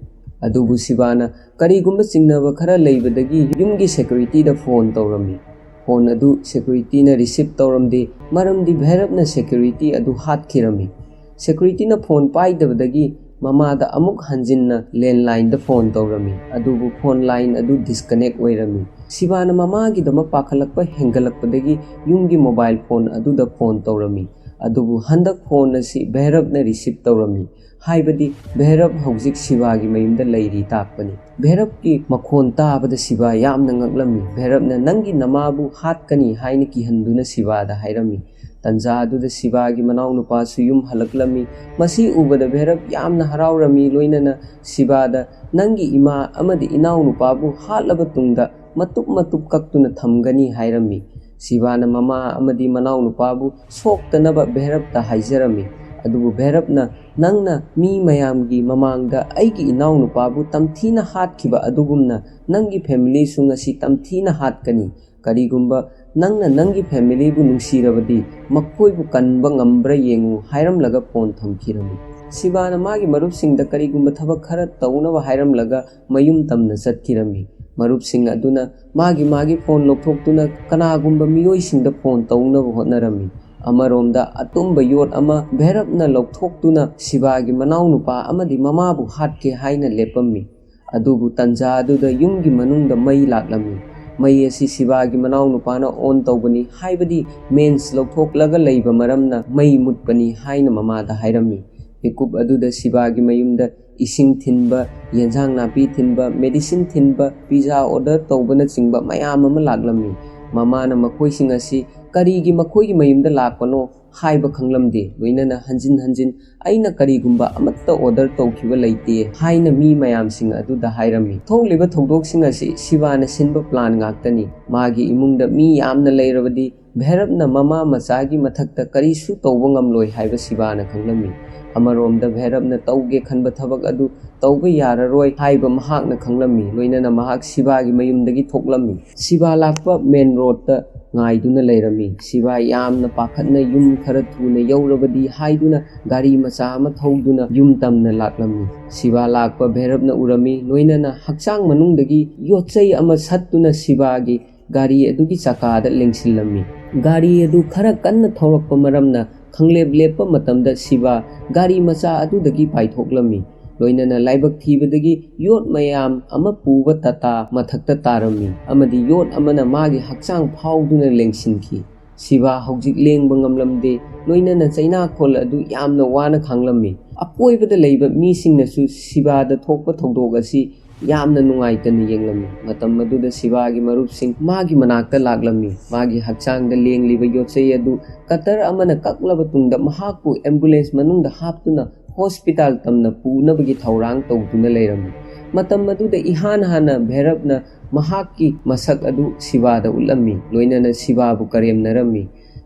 ꯑꯗꯨꯕꯨ ꯁꯤꯕꯥꯅ ꯀꯔꯤꯒꯨꯝꯕ ꯆꯤꯡꯅꯕ ꯈꯔ ꯂꯩꯕꯗꯒꯤ ꯌꯨꯝꯒꯤ ꯁꯦꯀ꯭ꯌꯨꯔꯤꯇꯤꯗ ꯐꯣꯟ ꯇꯧꯔꯝꯃꯤ꯫ ꯐꯣꯟ ꯑꯗꯨ ꯁꯦꯀ꯭ꯌꯨꯔꯤꯇꯤꯅ ꯔꯤꯁꯤꯞ ꯇꯧꯔꯝꯗꯦ, ꯃꯔꯝꯗꯤ ꯚꯩꯔꯕꯅ ꯁꯦꯀ꯭ꯌꯨꯔꯤꯇꯤ ꯑꯗꯨ ꯍꯥꯠꯈꯤꯔꯝꯃꯤ꯫ ꯁꯦꯀ꯭ꯌꯨꯔꯤꯇꯤꯅ phone paidabadagi mamada amuk hanjinna landline da phone tawrami adubu phone line adu disconnect oirami sibana mamagi dama pakhalakpa hengalakpadagi yumgi mobile phone adu da phone tawrami adubu handak phone asi Bhairab na receive tawrami haibadi Bhairab hojik sibagi mayumda leiri takpani Bhairab ki makhon taabada siba yamna ngaklami Bhairab na nangi namabu hatkani haina kihanduna sibada hairami Tanja aduda sibagi manaw nupa suyum halaklami masi ubada Bhairab yamna haraurami loinana sibada nangi ima amadi inaw nupabu hatlaba tungda matup kaktuna thamgani hairami sibana mama amadi manaw nupabu soktanaba Bhairab ta haijarami adubu Bhairab na nangna mi mayamgi mamangda aigi inaw nupabu tamthina hatkhiba adugumna nangi family su ngasi tamthina hatkani karigumba nangna nangi family bu nungsirabadi makkoi bu kanba ngambra yengu hairamlaga phone thamkhirami sibana magi marup singda karigumba thabak khara taunaba hairamlaga mayum tamna chatkirami marup sing aduna magi phone lokthokuna kanagumba miyoi singda phone taunaba hotnarami amaromda atumba yot ama Bhairab na lokthokuna sibagi manaw nupa amadi mama bu hatke haina lepammi adubu tanja aduda yumgi manungda mai laklami mai asi sibagi manaw nupa na on tawbani haibadi mens lokthok leiba maramna mai mutpani haina mama da hairami Pikup aduda sibagi mayumda ising thinba yenjang napi thinba medicine thinba pizza order tawbana chingba mayam ama laklami mama na makoi sing asi karigi makoi gi mayumda lakpano haiba khanglamde loinana hanjin aina karigumba amatta order tawkhiba leite haina mi mayam sing aduda hairami tholiba thodok sing asi sibana sinba plan ngaktani magi imungda mi yamna leirabadi Bhairab na mama machagi mathakta karisu tawba ngamloi haiba sibana khanglami amaromda Bhairab na tawge khanba thabak adu tawba yararoi haiba mahakna khanglami loinana mahak sibagi mayumdagi thoklami siba lakpa main road ta ngaiduna leirami siba yamna pakhatna yum khara thuna yaurabadi haiduna gari macha ama thoduna yum tamna laklami siba lakpa bhairabna urami loinana hakchang manungdagi yotchai ama sattuna sibagi gari adugi chakada lengsilami gari adu khara kanna thorakpa maramna khanglep leppa matamda siba gari macha adudagi paithoklami loinana laibak thibadagi yot mayam ama puba tata mathakta tarami amadi yot amana magi hakchang phauduna lengsinki siba hojik lengba ngamlamde loinana chaina khol adu yamna wana khanglammi apoibada leiba misingnasu siba da thokpa thodog asi yamna nungaitana yenglami matam maduda siba gi marupsing magi manakta laglami magi hakchang da lengliba yotsei adu katar amana kaklaba tungda mahakpu ambulance manungda haptuna hospital tamna punabagi thaurang tawduna leirami matam maduda ihan hana bhairabna mahakki masak adu sibada ulami loinana sibabu karemnarami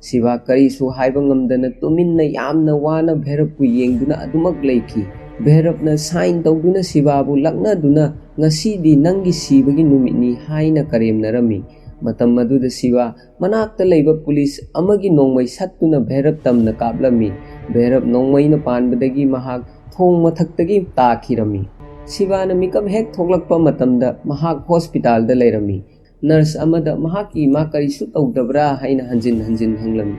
siba karisu haiba ngamdana tuminna yamna wana bhairabku yengduna adumak leiki bhairabna sign tawduna sibabu laknaduna ngasidi nangi sibagi numitni haina karemnarami matam maduda siba manakta leiba police amagi nongmai sattuna bhairab tamna kaplami bhairab nongmaina panbadagi mahak thong mathaktagi takhirami sibana mikam hek thoklakpa matamda mahak hospital da leirami nurse amada mahaki ma karisu tawdabra haina hanjin hanglami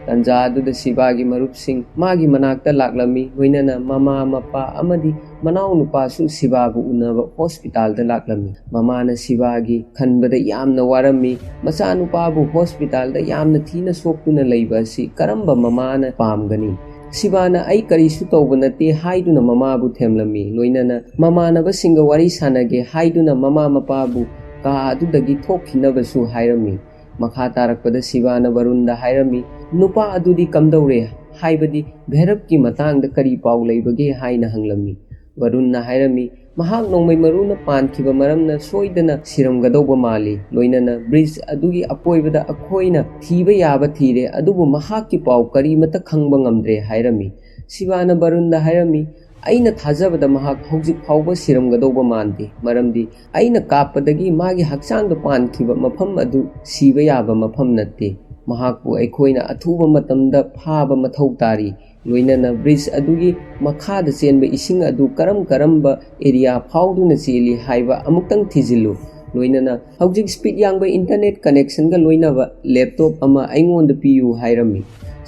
tanja aduda sibagi marupsing magi manakta laklami loinana mama mapa amadi manau nupa su sibabu unaba hospital da laklami mamana sibagi khanbada yamna warami macha nupabu hospital da yamna thina soktuna leiba si karamba mamana pamgani sibana ai karisu tawbanate haiduna mamabu themlami loinana mamanaba singa wari sanage haiduna mama mapabu ka adudagi thokkhinabasu hairami makha tarakpada sibana varunda hairami nupa adudi kamdaure haibadi bhairabki matangda kari paw leibage haina hanglami varunna hairami mahak nongmai maruna pankhiba maramna soidana siramgadauba mali loinana bridge adugi apoibada akhoina thiba yaba thire adubu mahakki paw kari mata khangba ngamdre hairami sibana varunda hairami aina thajabada mahak hojik phauba siramgadauba mande maramdi aina kapadagi magi hakchangda pankhiba mafam adu siba yaba mafam natte mahakpu aikhoina athuba matamda phaba mathau tari loinana bridge adugi makhada chenba ising adu karamba area phauduna cheli haiba amuktang thijilu loinana hojik speed yangba internet connection ga loinaba laptop ama aingonda piu hairami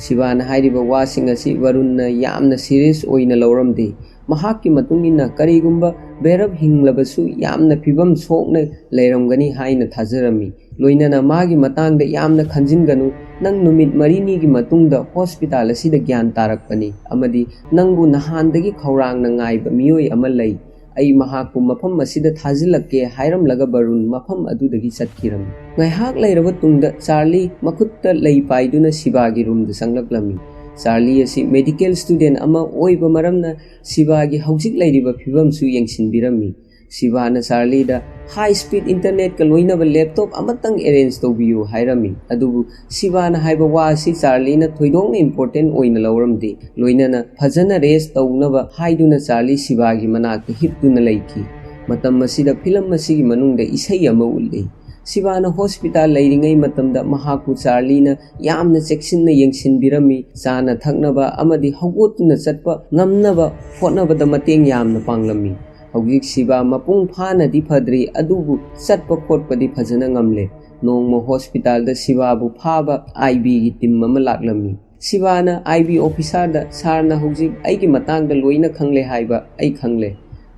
sibana hairiba wasing asi varunna yamna serious oina lauramde mahakki matungina karigumba bhairab hinglabasu yamna pibam sokna leiramgani haina thajarami loinana magi matangda yamna khanjinganu nang numit marini gi matungda hospital asida gyan tarakpani amadi nangbu nahandagi khawrangna ngaiba miyoi ama lei ai mahakpu mafam asida thajilakke hairam laga barun mafam adudagi chatkiram ngaihak leiraba tungda charlie makhutta lei paiduna sibagi roomda sanglaklammi charlie asi medical student ama oiba maramna sibagi hojik leiriba phibam su yengsinbirami sibana charlie da high speed internet ka loinaba laptop amatang arrange tobiyu hairami adubu sibana haiba wasi charlie na thoidong important oina lauramdi loinana phajana rest taunaba haiduna charlie sibagi manakta hiptuna leiki matam masida film masigi manungda isai ama ulli sibana hospital leiringai matamda mahaku charlie na yamna cheksinna yengsinbirami chana thaknaba amadi hogotuna chatpa ngamnaba hotnaba da mateng yamna panglami hojik siba mapung phana di phadri adubu chatpa khotpadi phajana ngamle nongmo hospital da siba bu phaba IB gi team ama laklami sibana IB officer da sarna hojik aigi matang da loina khangle haiba ai khangle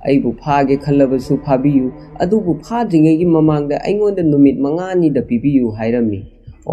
ai bu phage khallabasu phabiyu adubu phadringai gi mamang da aingonda numit mangani da pibiyu hairami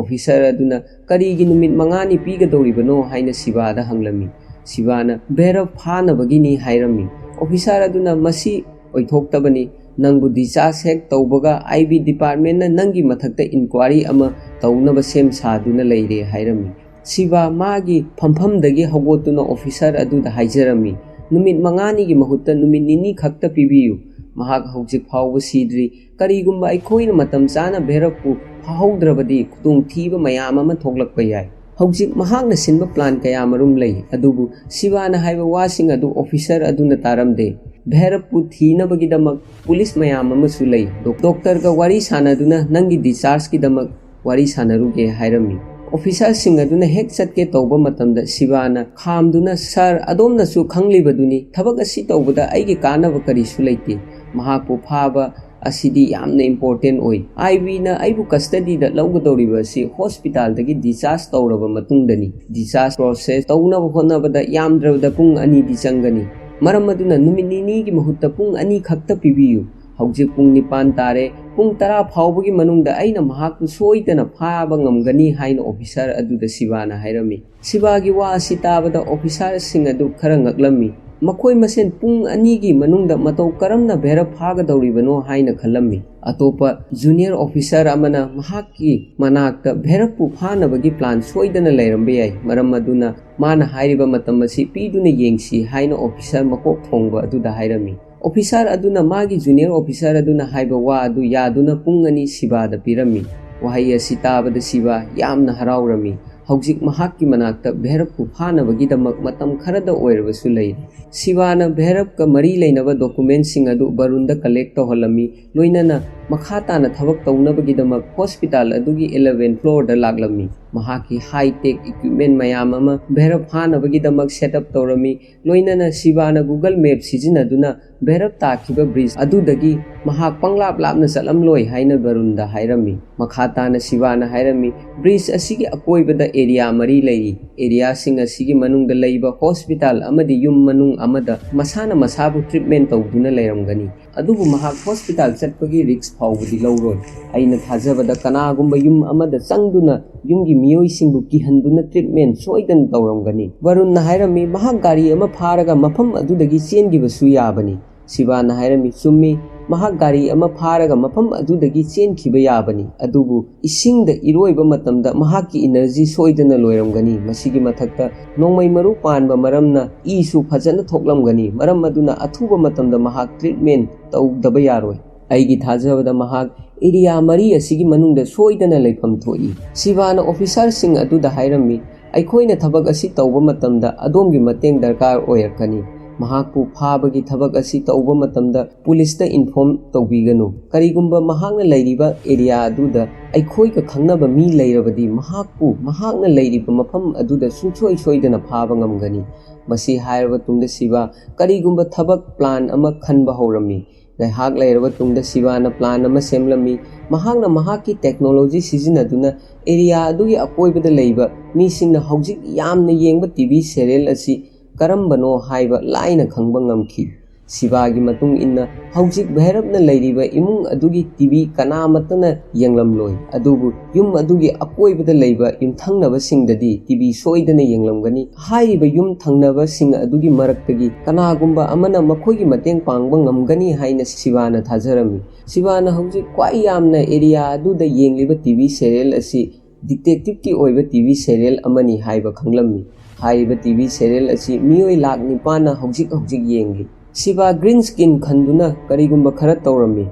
officer aduna karigi numit mangani pigadoribano haina siba da hanglami sibana bhairab phana bagini hairami officer aduna masi oithoktabani nangbu discharge hek tawbaga IB department na nangi mathakta inquiry ama tawnaba sem saduna leire hairami siba magi phamdagi hogotuna officer aduda haijarami numit mangani gi mahutta numit nini khakta pibiyu mahak hojik phawba sidri karigumba aikhoina matam chana bhairabpu phahaudrabadi kutung thiba mayam ama thoklakpa yai hojik mahakna sinba plan kaya marum lei adubu sibana haiba wasing adu officer aduna taramde bhairabpu thinabagidamak police mayam amasu lei doctor ga wari sanaduna nangi discharge ki damak wari sanaruge hairami. Officer sing aduna hek chatke tawba matamda Shivana khamduna sir adomna su khanglibaduni thabak asi tawbada aigi kanaba karisu leite mahakpu phaba asidi yamna important oi IB na aibu custody da lawgadoriba si hospital dagi discharge tawraba matungdani discharge process tawnaba honabada yamdrabada pung ani di changani maram aduna numit nini gi mahutta pung ani khakta pibiyu hawjik pung nipan tare pung tara phawbagi manungda aina mahakpu soidana phaba ngamgani haina officer aduda Shivana hairami Shivagi wa asitabada officer sing adu khara ngaklami makoi masen pung ani gi manungda matau karamna bhera phaga dauribano haina khalami atopa junior officer amana mahakki manakta bherapu phana bagi plan soidana leirambe yai maram aduna mana hairiba matam asi piduna yengsi haina officer makok thongba aduda hairami officer aduna magi junior officer aduna haiba wa adu yaduna pung ani Shiva da pirami wahai asi tabada Shiva yamna haraurami hawjik mahakki manakta bhairappu phanabagidammak matam kharada oirabasu lei Shivana bhairap ka mari leinaba documents sing adu barunda collect tawhalami loinana makha tana thabak tawnabagidamak hospital adugi 11th floor da laglami mahaki high tech equipment mayam ama bhairap phanabagidamak setup tawrami loinana Shivana Google Map sizinaduna bhairap takhiba bridge adudagi mahak panglap lapna chalamloi haina barunda hairami makha tana Shivana hairami bridge asigi akoibada area mari lei area sing asigi manungda leiba hospital amadi yum manung amada masana masabu treatment tawduna leiramgani adubu mahak hospital chatpagi risk phawbudi lawroi aina thajabada kanagumba yum amada changduna yumgi miyoi singbu kihanduna treatment soidan tawramgani barunna hairami mahak gari ama pharaga mafam adudagi chengibasu yabani Shivana hairami summi mahak gari ama pharaga mafam adudagi chenkhiba yabani adubu isingda iroiba matamda mahakki energy soidana loiramgani masigi mathakta nongmai maru panba maramna isu phajana thoklamgani maram aduna athuba matamda mahak treatment tawdaba yaroi aigi thajabada mahak area mari asigi manungda soidana leifam thoi Shivana officer sing aduda hairami aikhoina thabak asi tawba matamda adomgi mateng darkar oirkani mahakpu phabagi thabak asi tawba matamda police ta inform tawbiganu karigumba mahakna leiriba area aduda aikhoi ka khangnaba mi leirabadi mahakna leiriba mafam aduda sunchoi soidana phaba ngamgani masi hairaba tungda Shiva karigumba thabak plan ama khanba horami gaihak leiraba tungda Shivana plan ama semlami mahakna mahakki technology sizinaduna area adugi akoibada leiba misingna hawjik yamna yengba TV serial asi karambano haiba laina khangba ngamki Shivagi matung inna hawjik bhairapna leiriba imung adugi TV kanamatana yenglamloi adubu yum adugi akoibada leiba yum thangnaba singdadi TV soidana yenglamgani haiba yum thangnaba sing adugi maraktagi kanagumba amana makhoigi mateng pangba ngamgani haina Shivana thajarami Shivana hawjik kwai yamna area aduda yengliba TV serial asi detective ki oiba TV serial amani haiba khanglammi haiba TV serial asi miyoi lakh nipana hawjik yengli Shiva green skin khanduna karigumba khara tawrami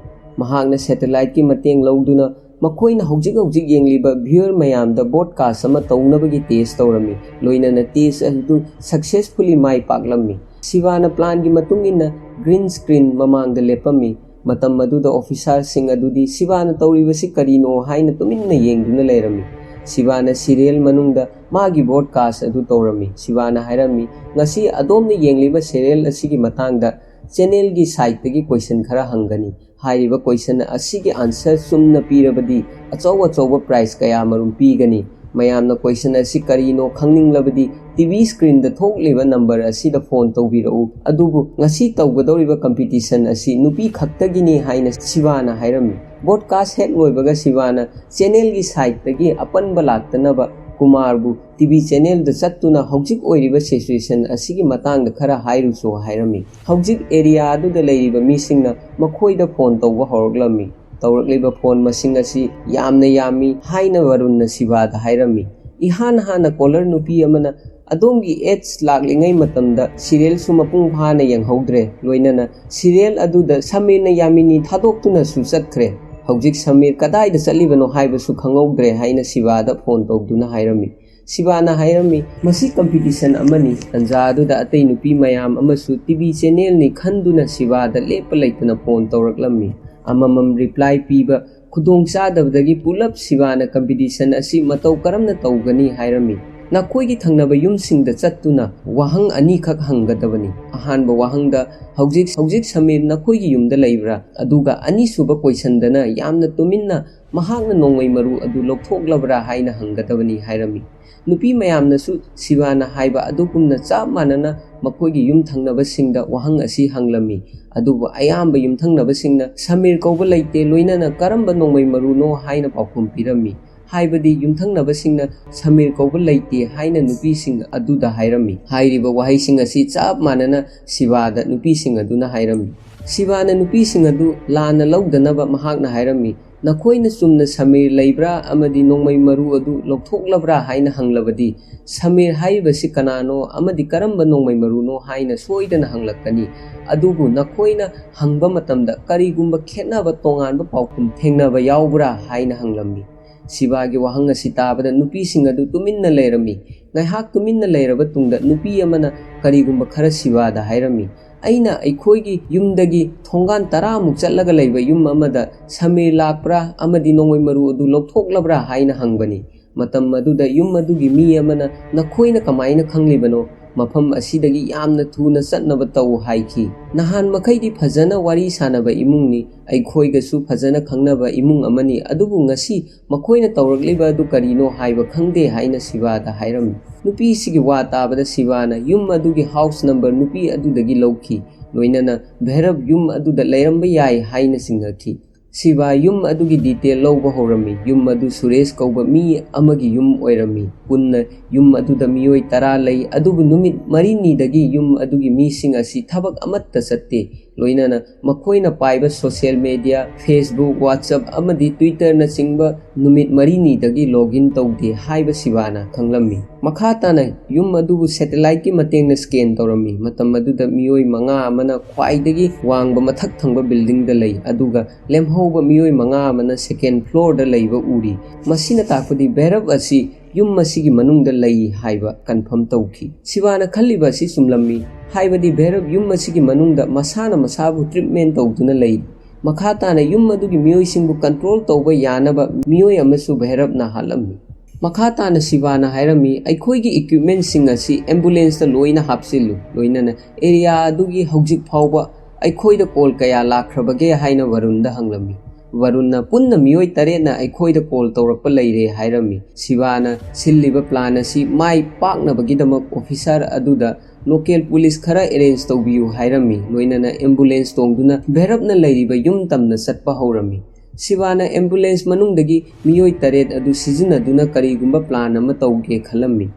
mahakna satellite ki mateng lawduna makhoina hawjik yengliba viewer mayamda broadcast ama tawnabagi test tawrami loinana test adu successfully mai paklammi Shivana plan gi matungina green screen mamangda lepami matam maduda officer sing adudi Shivana tawribasi karino haina tuminna yengduna leirami Shivana serial manungda magi broadcast adu tawrami Shivana hairami ngasi adomna yengliba serial asigi matangda channel gi site tagi question khara hangani hairiba question asigi answer sumna pirabadi achawa prize kaya marum pigani mayamna question asi karino khangninglabadi TV screen da thokliba number asi da phone tawbirau adubu ngasi tawgadoriba competition asi nupi khaktagini haina Shivana hairami broadcast hek loibaga Shivana channel gi site tagi apanba laktanaba Kumarbu TV channel da chattuna hawjik oiriba situation asigi matangda khara hairuso hairami hawjik area adu da leiriba misingna makhoida phone tawba horoglammi tawrakliba phone masing asi yamna yami haina warunna Shiva da hairami ihan hana caller nupi amana adongi age laklingai matamda serial su mapung phana yanghaudre loinana serial adu da samina yamini thadoktuna su chatkre hawjik Samir kadai da chalibano haibasu khangogdre haina Shiva da phone tawduna hairami Shivana hairami masi competition amani tanja adu da atei nupi mayam amasu TV channel ni khanduna Shiva da lepa leitana phone tawraklammi amamam reply piba ꯈꯨꯗꯣꯡꯆꯥꯗꯕꯗꯒꯤ ꯄꯨꯂꯞ ꯁꯤꯕꯥꯅ competition ꯑꯁꯤ ꯃꯇꯧ ꯀꯔꯝꯅ ꯇꯧꯒꯅꯤ ꯍꯥꯏꯔꯝꯃꯤ꯫ ꯅꯈꯣꯏꯒꯤ ꯊꯪꯅꯕ ꯌꯨꯝꯁꯤꯡꯗ ꯆꯠꯇꯨꯅ ꯋꯥꯍꯪ ꯑꯅꯤꯈꯛ ꯍꯪꯒꯗꯕꯅꯤ꯫ ꯑꯍꯥꯟꯕ ꯋꯥꯍꯪꯗ ꯍꯧꯖꯤꯛ ꯁꯃꯤꯔ ꯅꯈꯣꯏꯒꯤ ꯌꯨꯝꯗ ꯂꯩꯕ꯭ꯔꯥ? ꯑꯗꯨꯒ ꯑꯅꯤꯁꯨꯕ ꯀꯣꯏꯁꯟꯗꯅ ꯌꯥꯝꯅ ꯇꯨꯃꯤꯟꯅ ꯃꯍꯥꯛꯅ ꯅꯣꯡꯃꯩ ꯃꯔꯨ ꯑꯗꯨ ꯂꯧꯊꯣꯛꯂꯕ꯭ꯔꯥ ꯍꯥꯏꯅ ꯍꯪꯒꯗꯕꯅꯤ ꯍꯥꯏꯔꯝꯃꯤ꯫ ꯅꯨꯄꯤ ꯃꯌꯥꯝꯅꯁꯨ ꯁꯤꯕꯥꯅ ꯍꯥꯏꯕ ꯑꯗꯨꯒꯨꯝꯅ ꯆꯞ ꯃꯥꯟꯅꯅ ꯃꯈꯣꯏꯒꯤ ꯌꯨꯝꯊꯪꯅꯕꯁꯤꯡꯗ ꯋꯥꯍꯪ ꯑꯁꯤ ꯍꯪꯂꯝꯃꯤ꯫ ꯑꯗꯨꯕꯨ ꯑꯌꯥꯝꯕ ꯌꯨꯝꯊꯪꯅꯕꯁꯤꯡꯅ ꯁꯃꯤꯔ ꯀꯧꯕ ꯂꯩꯇꯦ, ꯂꯣꯏꯅꯅ ꯀꯔꯝꯕ ꯅꯣꯡꯃꯩ ꯃꯔꯨꯅꯣ ꯍꯥꯏꯅ ꯄꯥꯎꯈꯨꯝ ꯄꯤꯔꯝꯃꯤ꯫ ꯍꯥꯏꯕꯗꯤ ꯌꯨꯝꯊꯪꯅꯕꯁꯤꯡꯅ ꯁꯃꯤꯔ ꯀꯧꯕ ꯂꯩꯇꯦ ꯍꯥꯏꯅ ꯅꯨꯄꯤꯁꯤꯡ ꯑꯗꯨꯗ ꯍꯥꯏꯔꯝꯃꯤ꯫ ꯍꯥꯏꯔꯤꯕ ꯋꯥꯍꯩꯁꯤꯡ ꯑꯁꯤ ꯆꯞ ꯃꯥꯟꯅꯅ ꯁꯤꯕꯥꯗ ꯅꯨꯄꯤꯁꯤꯡ ꯑꯗꯨꯅ ꯍꯥꯏꯔꯝꯃꯤ꯫ ꯁꯤꯕꯥꯅ ꯅꯨꯄꯤꯁꯤꯡ ꯑꯗꯨ ꯂꯥꯟꯅ ꯂꯧꯗꯅꯕ ꯃꯍꯥꯛꯅ ꯍꯥꯏꯔꯝꯃꯤ, ꯅꯈꯣꯏꯅ ꯆꯨꯝꯅ ꯁꯃꯤꯔ ꯂꯩꯕ꯭ꯔꯥ ꯑꯃꯗꯤ ꯅꯣꯡꯃꯩ ꯃꯔꯨ ꯑꯗꯨ ꯂꯧꯊꯣꯛꯂꯕ꯭ꯔꯥ ꯍꯥꯏꯅ ꯍꯪꯂꯕꯗꯤ ꯁꯃꯤꯔ ꯍꯥꯏꯔꯤꯕꯁꯤ ꯀꯅꯥꯅꯣ ꯑꯃꯗꯤ ꯀꯔꯝꯕ ꯅꯣꯡꯃꯩ ꯃꯔꯨꯅꯣ ꯍꯥꯏꯅ ꯁꯣꯏꯗꯅ ꯍꯪꯂꯛꯀꯅꯤ꯫ ꯑꯗꯨꯕꯨ ꯅꯈꯣꯏꯅ ꯍꯪꯕ ꯃꯇꯝꯗ ꯀꯔꯤꯒꯨꯝꯕ ꯈꯦꯠꯅꯕ ꯇꯣꯉꯥꯟꯕ ꯄꯥꯎꯈꯨꯝ ꯊꯦꯡꯅꯕ ꯌꯥꯎꯕ꯭ꯔꯥ ꯍꯥꯏꯅ ꯍꯪꯂꯝꯃꯤ꯫ ꯁꯤꯕꯥꯒꯤ ꯋꯥꯍꯪ ꯑꯁꯤ ꯇꯥꯕꯗ ꯅꯨꯄꯤꯁꯤꯡ ꯑꯗꯨ ꯇꯨꯃꯤꯟꯅ ꯂꯩꯔꯝꯃꯤ꯫ ꯉꯥꯏꯍꯥꯛ ꯇꯨꯃꯤꯟꯅ ꯂꯩꯔꯕ ꯇꯨꯡꯗ ꯅꯨꯄꯤ ꯑꯃꯅ ꯀꯔꯤꯒꯨꯝꯕ ꯈꯔ ꯁꯤꯕꯥꯗ ꯍꯥꯏꯔꯝꯃꯤ, ꯑꯩꯅ ꯑꯩꯈꯣꯏꯒꯤ ꯌꯨꯝꯗꯒꯤ ꯊꯣꯡꯒꯥꯟ 10ꯃꯨꯛ ꯆꯠꯂꯒ ꯂꯩꯕ ꯌꯨꯝ ꯑꯃꯗ ꯁꯃꯤꯔ ꯂꯥꯛꯄ꯭ꯔꯥ ꯑꯃꯗꯤ ꯅꯣꯡꯃꯩ ꯃꯔꯨ ꯑꯗꯨ ꯂꯧꯊꯣꯛꯂꯕ꯭ꯔꯥ ꯍꯥꯏꯅ ꯍꯪꯕꯅꯤ꯫ ꯃꯇꯝ ꯑꯗꯨꯗ ꯌꯨꯝ ꯑꯗꯨꯒꯤ ꯃꯤ ꯑꯃꯅ ꯅꯈꯣꯏꯅ ꯀꯃꯥꯏꯅ ꯈꯪꯂꯤꯕꯅꯣ? ꯃꯐꯝ ꯑꯁꯤꯗꯒꯤ ꯌꯥꯝꯅ ꯊꯨꯅ ꯆꯠꯅꯕ ꯇꯧ ꯍꯥꯏꯈꯤ꯫ ꯅꯍꯥꯟ ꯃꯈꯩꯗꯤ ꯐꯖꯅ ꯋꯥꯔꯤ ꯁꯥꯅꯕ ꯏꯃꯨꯡꯅꯤ, ꯑꯩꯈꯣꯏꯒꯁꯨ ꯐꯖꯅ ꯈꯪꯅꯕ ꯏꯃꯨꯡ ꯑꯃꯅꯤ, ꯑꯗꯨꯕꯨ ꯉꯁꯤ ꯃꯈꯣꯏꯅ ꯇꯧꯔꯛꯂꯤꯕ ꯑꯗꯨ ꯀꯔꯤꯅꯣ ꯍꯥꯏꯕ ꯈꯪꯗꯦ ꯍꯥꯏꯅ ꯁꯤꯕꯥꯗ ꯍꯥꯏꯔꯝꯃꯤ꯫ ꯅꯨꯄꯤꯁꯤꯒꯤ ꯋꯥ ꯇꯥꯕꯗ ꯁꯤꯕꯥꯅ ꯌꯨꯝ ꯑꯗꯨꯒꯤ ꯍꯥꯎꯁ ꯅꯝꯕꯔ ꯅꯨꯄꯤ ꯑꯗꯨꯗꯒꯤ ꯂꯧꯈꯤ, ꯂꯣꯏꯅꯅ ꯚꯩꯔꯕ ꯌꯨꯝ ꯑꯗꯨꯗ ꯂꯩꯔꯝꯕ ꯌꯥꯏ ꯍꯥꯏꯅ ꯆꯤꯡꯅꯈꯤ꯫ ꯁꯤꯕꯥ ꯌꯨꯝ ꯑꯗꯨꯒꯤ ꯗꯤꯇꯦꯜ ꯂꯧꯕ ꯍꯧꯔꯝꯃꯤ꯫ ꯌꯨꯝ ꯑꯗꯨ ꯁꯨꯔꯦꯁ ꯀꯧꯕ ꯃꯤ ꯑꯃꯒꯤ ꯌꯨꯝ ꯑꯣꯏꯔꯝꯃꯤ꯫ ꯄꯨꯟꯅ ꯌꯨꯝ ꯑꯗꯨꯗ ꯃꯤꯑꯣꯏ 10 ꯂꯩ, ꯑꯗꯨꯕꯨ ꯅꯨꯃꯤꯠ 4ꯅꯤꯗꯒꯤ ꯌꯨꯝ ꯑꯗꯨꯒꯤ ꯃꯤꯁꯤꯡ ꯑꯁꯤ ꯊꯕꯛ ꯑꯃꯠꯇ ꯆꯠꯇꯦ, ꯂꯣꯏꯅꯅ ꯃꯈꯣꯏꯅ ꯄꯥꯏꯕ ꯁꯣꯁꯤꯌꯦꯜ ꯃꯤꯗꯤꯌా, ꯐꯦꯁꯕꯨꯛ, ꯋꯥꯠꯁꯑꯦꯞ ꯑꯃꯗꯤ ꯇ꯭ꯋꯤꯇꯔꯅꯆꯤꯡꯕ ꯅꯨꯃꯤꯠ 4ꯅꯤꯗꯒꯤ ꯂꯣꯒꯏꯟ ꯇꯧꯗꯦ ꯍꯥꯏꯕ ꯁꯤꯕꯥꯅ ꯈꯪꯂꯝꯃꯤ꯫ ꯃꯈꯥ ꯇꯥꯅ ꯌꯨꯝ ꯑꯗꯨꯕꯨ ꯁꯦꯇꯦꯂꯥꯏꯠꯀꯤ ꯃꯇꯦꯡꯅ ꯁ꯭ꯀꯦꯟ tꯧꯔꯝꯃꯤ꯫ ꯃꯇꯝ ꯑꯗꯨꯗ ꯃꯤꯑꯣꯏ 5 ꯑꯃꯅ ꯈ꯭ꯋꯥꯏꯗꯒꯤ ꯋꯥꯡꯕ ꯃꯊꯛ ꯊꯪꯕ ꯕꯤꯜꯗꯤꯡꯗ ꯂꯩ, ꯑꯗꯨꯒ ꯂꯦꯝꯍꯧꯕ ꯃꯤꯑꯣꯏ 5 ꯑꯃꯅ ꯁꯦꯀꯦꯟꯗ ꯐ꯭ꯂꯣꯔꯗ ꯂꯩꯕ ꯎꯔꯤ꯫ ꯃꯁꯤꯅ ꯇꯥꯛꯄꯗꯤ ꯚꯩꯔꯕ ꯑꯁꯤ ꯌꯨꯝ ꯑꯁꯤꯒꯤ ꯃꯅꯨꯡꯗ ꯂꯩ ꯍꯥꯏꯕ ꯀꯟꯐꯥꯔꯝ ꯇꯧꯈꯤ꯫ ꯁꯤꯕꯥꯅ ꯈꯜꯂꯤꯕ ꯑꯁꯤ ꯆꯨꯝꯂꯝꯃꯤ, ꯍꯥꯏꯕꯗꯤ ꯚꯩꯔꯕ ꯌꯨꯝ ꯑꯁꯤꯒꯤ ꯃꯅꯨꯡꯗ ꯃꯁꯥꯅ ꯃꯁꯥꯕꯨ ꯇ꯭ꯔꯤꯠꯃꯦꯟ ꯇꯧꯗꯨꯅ ꯂꯩꯔꯤ꯫ ꯃꯈꯥ ꯇꯥꯅ ꯌꯨꯝ ꯑꯗꯨꯒꯤ ꯃꯤꯑꯣꯏꯁꯤꯡꯕꯨ ꯀꯟꯇ꯭ꯔꯣꯜ ꯇꯧꯕ ꯌꯥꯅꯕ ꯃꯤꯑꯣꯏ ꯑꯃꯁꯨ ꯚꯩꯔꯕꯅ ꯍꯥꯠꯂꯝꯃꯤ꯫ ꯃꯈꯥ ꯇꯥꯅ ꯁꯤꯕꯥꯅ ꯍꯥꯏꯔꯝꯃꯤ, ꯑꯩꯈꯣꯏꯒꯤ ꯏꯀ꯭ꯋꯤꯞꯃꯦꯟꯠꯁꯤꯡ ꯑꯁꯤ ꯑꯦꯝꯕꯨꯂꯦꯟꯁꯇ ꯂꯣꯏꯅ ꯍꯥꯞꯆꯤꯜꯂꯨ, ꯂꯣꯏꯅꯅ ꯑꯦꯔꯤꯌꯥ ꯑꯗꯨꯒꯤ ꯍꯧꯖꯤꯛ ꯐꯥꯎꯕ ꯑꯩꯈꯣꯏꯗ ꯀꯣꯜ ꯀꯌꯥ ꯂꯥꯛꯈ꯭ꯔꯕꯒꯦ ꯍꯥꯏꯅ ꯋꯥꯔꯨꯟꯗ ꯍꯪꯂꯝꯃꯤ꯫ ꯋꯥꯔꯨꯟꯅ ꯄꯨꯟꯅ ꯃꯤꯑꯣꯏ 9ꯅ ꯑꯩꯈꯣꯏꯗ ꯀꯣꯜ ꯇꯧꯔꯛꯄ ꯂꯩꯔꯦ ꯍꯥꯏꯔꯝꯃꯤ꯫ ꯁꯤꯕꯥꯅ ꯁꯤꯜꯂꯤꯕ ꯄ꯭ꯂꯥꯟ ꯑꯁꯤ ꯃꯥꯏ ꯄꯥꯛꯅꯕꯒꯤꯗꯃꯛ ꯑꯣꯐꯤꯁꯥꯔ ꯑꯗꯨꯗ ꯂꯣꯀꯦꯜ ꯄꯨꯂꯤꯁ ꯈꯔ ꯑꯦꯔꯦꯟꯖ ꯇꯧꯕꯤꯌꯨ ꯍꯥꯏꯔꯝꯃꯤ, ꯂꯣꯏꯅꯅ ꯑꯦꯝꯕꯨꯂꯦꯟꯁ ꯇꯣꯡꯗꯨꯅ ꯚꯩꯔꯕꯅ ꯂꯩꯔꯤꯕ ꯌꯨꯝ ꯇꯝꯅ ꯆꯠꯄ ꯍꯧꯔꯝꯃꯤ꯫ ꯁꯤꯕꯥꯅ ꯑꯦꯝꯕꯨꯂꯦꯟꯁ ꯃꯅꯨꯡꯗꯒꯤ ꯃꯤꯑꯣꯏ 9 ꯑꯗꯨ ꯁꯤꯖꯤꯟꯅꯗꯨꯅ ꯀꯔꯤꯒꯨꯝꯕ ꯄ꯭ꯂꯥꯟ ꯑꯃ ꯇꯧꯒꯦ ꯈꯜꯂꯝꯃꯤ꯫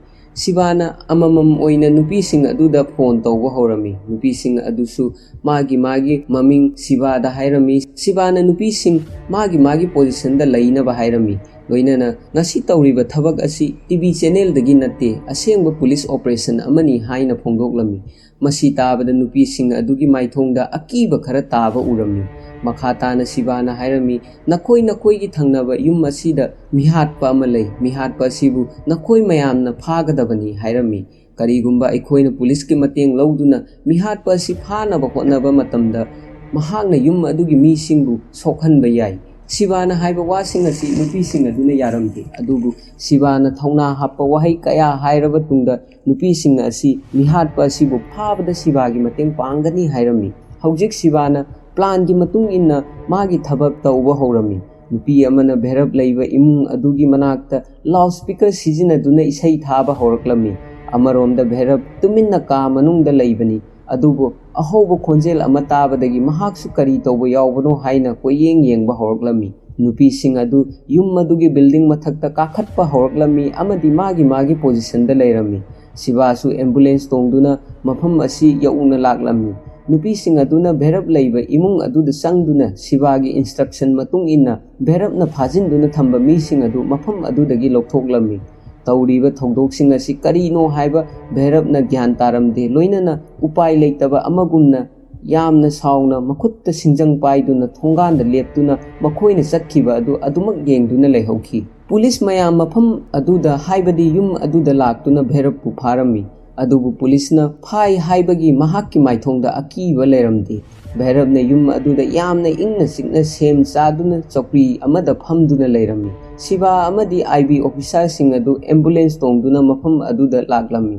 ꯁꯤꯕꯥꯅ ꯑꯃꯃꯝ ꯑꯣꯏꯅ ꯅꯨꯄꯤꯁꯤꯡ ꯑꯗꯨꯗ ꯐꯣꯟ ꯇꯧꯕ ꯍꯧꯔꯝꯃꯤ꯫ ꯅꯨꯄꯤꯁꯤꯡ ꯑꯗꯨꯁꯨ ꯃꯥꯒꯤ ꯃꯃꯤꯡ ꯁꯤꯕꯥꯗ ꯍꯥꯏꯔꯝꯃꯤ꯫ ꯁꯤꯕꯥꯅ ꯅꯨꯄꯤꯁꯤꯡ ꯃꯥꯒꯤ ꯄꯣꯖꯤꯁꯟꯗ ꯂꯩꯅꯕ ꯍꯥꯏꯔꯝꯃꯤ, ꯂꯣꯏꯅꯅ ꯉꯁꯤ ꯇꯧꯔꯤꯕ ꯊꯕꯛ ꯑꯁꯤ ꯇꯤꯚꯤ ꯆꯦꯅꯦꯜꯗꯒꯤ ꯅꯠꯇꯦ, ꯑꯁꯦꯡꯕ ꯄꯨꯂꯤꯁ ꯑꯣꯄꯔꯦꯁꯟ ꯑꯃꯅꯤ ꯍꯥꯏꯅ ꯐꯣꯡꯗꯣꯛꯂꯝꯃꯤ꯫ ꯃꯁꯤ ꯇꯥꯕꯗ ꯅꯨꯄꯤꯁꯤꯡ ꯑꯗꯨꯒꯤ ꯃꯥꯏꯊꯣꯡꯗ ꯑꯀꯤꯕ ꯈꯔ ꯇꯥꯕ ꯎꯔꯝꯃꯤ꯫ ꯃꯈꯥ ꯇꯥꯅ ꯁꯤꯕꯥꯅ ꯍꯥꯏꯔꯝꯃꯤ, ꯅꯈꯣꯏꯒꯤ ꯊꯪꯅꯕ ꯌꯨꯝ ꯑꯁꯤꯗ ꯃꯤꯍꯥꯠꯄ ꯑꯃ ꯂꯩ, ꯃꯤꯍꯥꯠꯄ ꯑꯁꯤꯕꯨ ꯅꯈꯣꯏ ꯃꯌꯥꯝꯅ ꯐꯥꯒꯗꯕꯅꯤ ꯍꯥꯏꯔꯝꯃꯤ꯫ ꯀꯔꯤꯒꯨꯝꯕ ꯑꯩꯈꯣꯏꯅ ꯄꯨꯂꯤꯁꯀꯤ ꯃꯇꯦꯡ ꯂꯧꯗꯨꯅ ꯃꯤꯍꯥꯠꯄ ꯑꯁꯤ ꯐꯥꯅꯕ ꯍꯣꯠꯅꯕ ꯃꯇꯝꯗ ꯃꯍꯥꯛꯅ ꯌꯨꯝ ꯑꯗꯨꯒꯤ ꯃꯤꯁꯤꯡꯕꯨ ꯁꯣꯛꯍꯟꯕ ꯌꯥꯏ꯫ ꯁꯤꯕꯥꯅ ꯍꯥꯏꯕ ꯋꯥꯁꯤꯡ ꯑꯁꯤ ꯅꯨꯄꯤꯁꯤꯡ ꯑꯗꯨꯅ ꯌꯥꯔꯝꯗꯦ, ꯑꯗꯨꯕꯨ ꯁꯤꯕꯥꯅ ꯊꯧꯅꯥ ꯍꯥꯞꯄ ꯋꯥꯍꯩ ꯀꯌꯥ ꯍꯥꯏꯔꯕ ꯇꯨꯡꯗ ꯅꯨꯄꯤꯁꯤꯡ ꯑꯁꯤ ꯃꯤꯍꯥꯠꯄ ꯑꯁꯤꯕꯨ ꯐꯥꯕꯗ ꯁꯤꯕꯥꯒꯤ ꯃꯇꯦꯡ ꯄꯥꯡꯒꯅꯤ ꯍꯥꯏꯔꯝꯃꯤ꯫ ꯍꯧꯖꯤꯛ ꯁꯤꯕꯥꯅ ꯄ꯭ꯂꯥꯟꯒꯤ ꯃꯇꯨꯡ ꯏꯟꯅ ꯃꯥꯒꯤ ꯊꯕꯛ ꯇꯧꯕ ꯍꯧꯔꯝꯃꯤ꯫ ꯅꯨꯄꯤ ꯑꯃꯅ ꯚꯩꯔꯕ ꯂꯩꯕ ꯏꯃꯨꯡ ꯑꯗꯨꯒꯤ ꯃꯅꯥꯛꯇ ꯂꯥꯎꯗ ꯁ꯭ꯄꯤꯀꯔ ꯁꯤꯖꯤꯟꯅꯗꯨꯅ ꯏꯁꯩ ꯊꯥꯕ ꯍꯧꯔꯛꯂꯝꯃꯤ꯫ ꯑꯃꯔꯣꯝꯗ ꯚꯩꯔꯕ ꯇꯨꯃꯤꯟꯅ ꯀꯥ ꯃꯅꯨꯡꯗ ꯂꯩꯕꯅꯤ, ꯑꯗꯨꯕꯨ ꯑꯍꯧꯕ ꯈꯣꯟꯖꯦꯜ ꯑꯃ ꯇꯥꯕꯗꯒꯤ ꯃꯍꯥꯛꯁꯨ ꯀꯔꯤ ꯇꯧꯕ ꯌꯥꯎꯕꯅꯣ ꯍꯥꯏꯅ ꯀꯣꯏꯌꯦꯡ ꯌꯦꯡꯕ ꯍꯧꯔꯛꯂꯝꯃꯤ꯫ ꯅꯨꯄꯤꯁꯤꯡ ꯑꯗꯨ ꯌꯨꯝ ꯑꯗꯨꯒꯤ ꯕꯤꯜꯗꯤꯡ ꯃꯊꯛꯇ ꯀꯥꯈꯠꯄ ꯍꯧꯔꯛꯂꯝꯃꯤ ꯑꯃꯗꯤ ꯃꯥꯒꯤ ꯄꯣꯖꯤꯁꯟꯗ ꯂꯩꯔꯝꯃꯤ꯫ ꯁꯤꯕꯥꯁꯨ ꯑꯦꯝꯕꯨꯂꯦꯟꯁ ꯇꯣꯡꯗꯨꯅ ꯃꯐꯝ ꯑꯁꯤ ꯌꯧꯅ ꯂꯥꯛꯂꯝꯃꯤ꯫ ꯅꯨꯄꯤꯁꯤꯡ ꯑꯗꯨꯅ ꯚꯩꯔꯕ ꯂꯩꯕ ꯏꯃꯨꯡ ꯑꯗꯨꯗ ꯆꯪꯗꯨꯅ ꯁꯤꯕꯥꯒꯤ ꯏꯟꯁꯇ꯭ꯔꯛꯁꯟ ꯃꯇꯨꯡ ꯏꯟꯅ ꯚꯩꯔꯕꯅ ꯐꯥꯖꯤꯟꯗꯨꯅ ꯊꯝꯕ ꯃꯤꯁꯤꯡ ꯑꯗꯨ ꯃꯐꯝ ꯑꯗꯨꯗꯒꯤ ꯂꯧꯊꯣꯛꯂꯝꯃꯤ꯫ ꯇꯧꯔꯤꯕ ꯊꯧꯗꯣꯛꯁꯤꯡ ꯑꯁꯤ ꯀꯔꯤꯅꯣ ꯍꯥꯏꯕ ꯚꯩꯔꯕꯅ ꯒ꯭ꯌꯥꯟ ꯇꯥꯔꯝꯗꯦ, ꯂꯣꯏꯅꯅ ꯎꯄꯥꯏ ꯂꯩꯇꯕ ꯑꯃꯒꯨꯝꯅ ꯌꯥꯝꯅ ꯁꯥꯎꯅ ꯃꯈꯨꯠꯇ ꯁꯤꯡꯖꯪ ꯄꯥꯏꯗꯨꯅ ꯊꯣꯡꯒꯥꯟꯗ ꯂꯦꯞꯇꯨꯅ ꯃꯈꯣꯏꯅ ꯆꯠꯈꯤꯕ ꯑꯗꯨ ꯑꯗꯨꯃꯛ ꯌꯦꯡꯗꯨꯅ ꯂꯩꯍꯧꯈꯤ꯫ ꯄꯨꯂꯤꯁ ꯃꯌꯥꯝ ꯃꯐꯝ ꯑꯗꯨꯗ ꯍꯥꯏꯕꯗꯤ ꯌꯨꯝ ꯑꯗꯨꯗ ꯂꯥꯛꯇꯨꯅ ꯚꯩꯔꯕꯄꯨ ꯐꯥꯔꯝꯃꯤ꯫ अदुबु पुलिसना फाई हाइबगी महाक्की माइथोंदा अकीबा लेरमदे भैरवने युम अदुदा यामना इंगना सिकना सेम चादुना चौकरी अमदा फमदुना लेरमी शिवा अमदी आईबी ऑफिसर सिंग अदु एम्बुलेंस तोंदुना मफम अदुदा लागलमी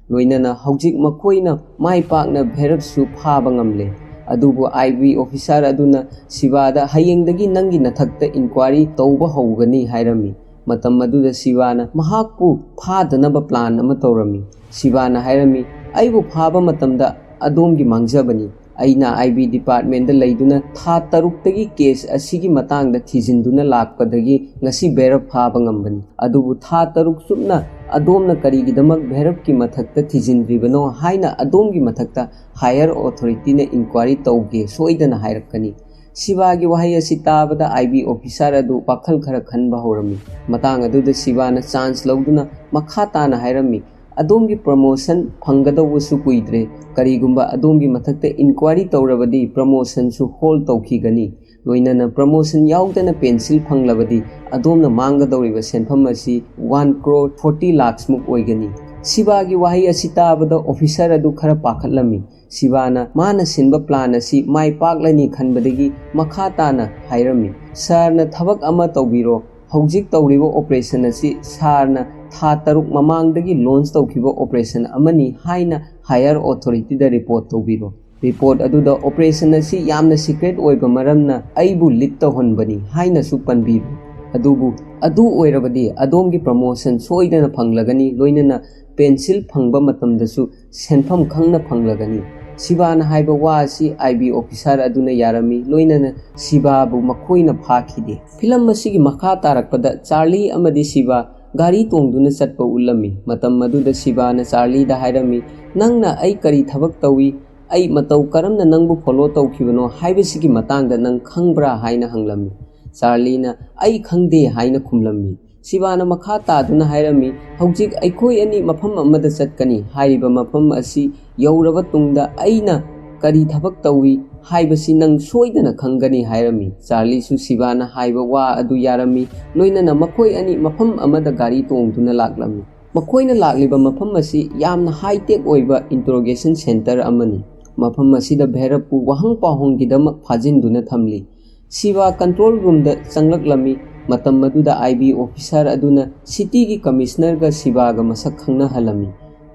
लोइनना हौजिक मखोइना माइ पाकना भैरवसु फाबा ngamले अदुबु आईबी ऑफिसर अदुना शिवादा हयेंदगी नंगी नथक्ता इंक्वायरी तौबा हौगनी हाइरमी मतम अदुदा शिवाना महाकपु फादनबा प्लान अमा तौरमी शिवाना हाइरमी आइबु फाबा मतमदा अदोमगी मांगजबनी अइना आईबी डिपार्टमेंट दा लैदुना था तरुक्तगी केस असिगी मतांगदा थिजिंदुना लाकपदगी ngasi भैरव फाबा ngambani अदुबु था तरुक सुपना अदोमना करीगिदमक भैरव की मथक्ता थिजिंद्रिबनो हाइना अदोमगी मथक्ता हायर ऑथोरिटी ने इंक्वायरी तौगे सोइदना हाइरकनी शिवागी वहाई असि ताबदा आईबी ऑफिसर अदु पाखल खर खनबा हौरमी मतांग अदुदा शिवाना चांस लौदुना मखा ताना हाइरमी अदोमगी प्रमोशन फंगदवसु कुइद्रे करीगुंबा अदोमगी मथक्ता इंक्वायरी तौरबदी प्रमोशन सु होल तौखिगनी लोइनना प्रमोशन याउदना पेंसिल फंगलबदी अदोमना मांगदौरिबा सेनफम असि 1 crore 40 lakhs मुक ओइगनी शिवागी वाही असि ताबदा ऑफिसर अदु खर पाखलमी शिवाना माना सिनबा प्लान असि माइ पाकलनी खनबदगी मखा ताना हाइरमी सरना थबक अमा तौबिरो हौजिक तौरिबो ऑपरेशन असि सरना था तरुक ममांगदगी लॉन्च तौखिबो ऑपरेशन अमनी हाइना हायर ऑथोरिटी दा रिपोर्ट तौबिरो रिपोर्ट अदुदा ऑपरेशन असि यामना सीक्रेट ओइबा मरमना आइबु लिट तौहनबनी हाइना सु पनबिरो अदुबु अदु ओइरबदी अदोमगी प्रमोशन सोइदना फंगलगनी लोइनना पेंसिल फंगबा मतमदसु सेनफम खंगना फंगलगनी शिवाना हाइबा वासी आईबी ऑफिसर अदुना यारमी लोइनना शिवाबु मखोइना फाखिदे फिल्म असिगी मखा तारकपदा चार्ली अमदी शिवा गाड़ी तोंदुना चटपा उल्लमी मतम मदुदा शिवाना चार्ली दा हाइरमी नंगना आई करी थबक तौई आई मतौ करमना नंगबु फॉलो तौखिबनो हाइबसिगी मतांगदा नंग खंगब्रा हाइना हंगलमी चार्लीना आई खंगदे हाइना खुमलमी शिवाना मखा तादुना हाइरमी हौजिक अइखोय अनि मफम अमदा चटकनी हाइरिबा मफम असि यौरबा तुंगदा आइना करी थबक तौई हाइबसि नंग सोइदना खंगनी हाइरमी चार्ली सु शिवाना हाइबा वा अदु यारमी लोइनना मखोय अनि मफम अमदा गाड़ी तोंदुना लागलमी मखोयना लागलिबा मफम असि यामना हाईटेक ओइबा इंटरोगेशन सेंटर अमनी मफम असिदा भैरवपु वहंग पाहोंगिदमक फाजिनदुना थमली शिवा कंट्रोल रूम दा चंगलकलमी मतम मदुदा आईबी ऑफिसर अदुना सिटी की कमिश्नर गा शिवा गा मसक खंगना हलमी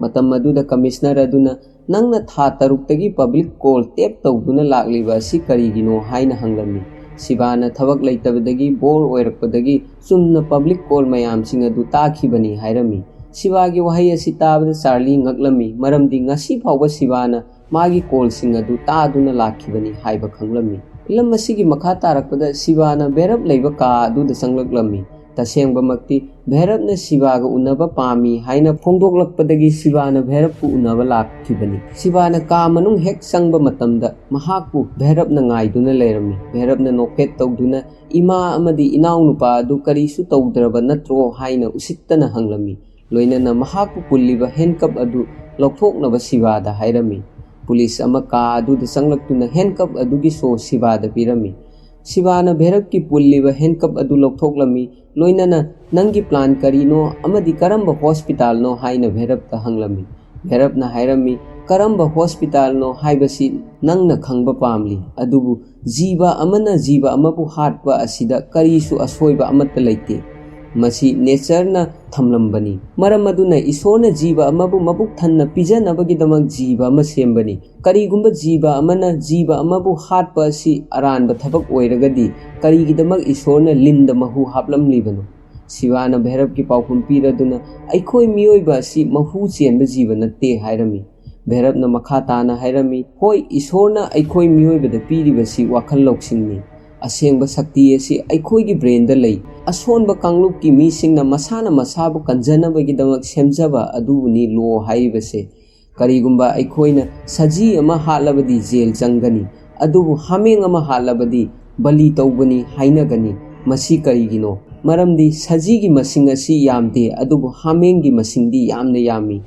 मतम मदुदा कमिश्नर अदुना नंगना था तरुक्तगी पब्लिक कॉल टेप तौदुना लागलिबा असि करिगिनो हाइना हंगलमी Sivana थबक लैतबदगी bore ओइरकपदगी Chumna public call मयामसिंग अदु ताखिबनी हाइरमी शिवागी वहाई असि ताबदा चार्ली ngakलमी मरमदी ngasi फावबा शिवाना मागी कॉल सिंग अदु तादुना लाखिबनी हाइबा खंगलमी फिल्म असिगी मखा तारकपदा शिवाना भैरव लैबा का अदुदा संगलकलमी तसेंगबमक्ति भैरवना शिवागा उनबा पामी हाइना फोंदोकलकपदगी शिवाना भैरवपु उनबा लाखिबनी शिवाना का मनुंग हेक संगबा मतमदा महाकपु भैरवना ngaiduna लेरमी भैरवना नोफेट तौदुना इमा अमदी इनाउ नुपा अदु करिसु तौद्रबा नत्रो हाइना उसित्तना हंगलमी लोइनना महाकपु पुल्लिबा हैंडकप अदु लौथोकनबा शिवादा हाइरमी पुलिस अमा का अदुदा संगलक्तुना हैंडकप अदुगी सो शिवादा पिरमी शिवाना भैरव की पुल्लिबा हैंडकप अदु लौथोकलमी लोइनना नंगी plan करीनो अमदी Karamba hospital no हाइना Bhairav ता हंगलमी भैरवना हाइरमी करंबा हॉस्पिटल नो हाइबसी नंगना खंगबा पामली अदुबु जीवा अमबु हाटबा असिदा करीसु असोइबा अमत्ता लैते मसी नेचरना थमलंबनी मरम अदुना ईश्वरना जीवा अमबु मबुक थन्ना पिजनबगिदमक जीवा अमा सेमबनी करीगुंबा जीवा अमना जीवा अमबु हाटपा असि अरानबा थबक ओइरगदी करीगिदमक ईश्वरना लिंद महु हापलमलिबनो शिवाना भैरव की पाउखुम पीरदुना अइखोय मियोइबा असि महु चेनबा जीवा नत्ते हाइरमी भैरवना मखा ताना हाइरमी होय ईश्वरना अइखोय मियोइबदा पीरिबसि वाखल लौसिंगनी असेंबा शक्ति असि अइखोयगी ब्रेनदा लई असोनबा कांगलुप की मीसिंगना मसाना मसाबु कंजनबगिदमक सेमजबा अदुनी लो हाइबसे करीगुंबा अइखोयना सजी अमा हालबदी जेल चंगनी अदुबु हामेंग अमा हालबदी बलि तौबनी हाइनगनी मसी करीगिनो मरमदी सजीगी मसिंग असि यामदे अदुबु हामेंगी मसिंगदी यामना यामी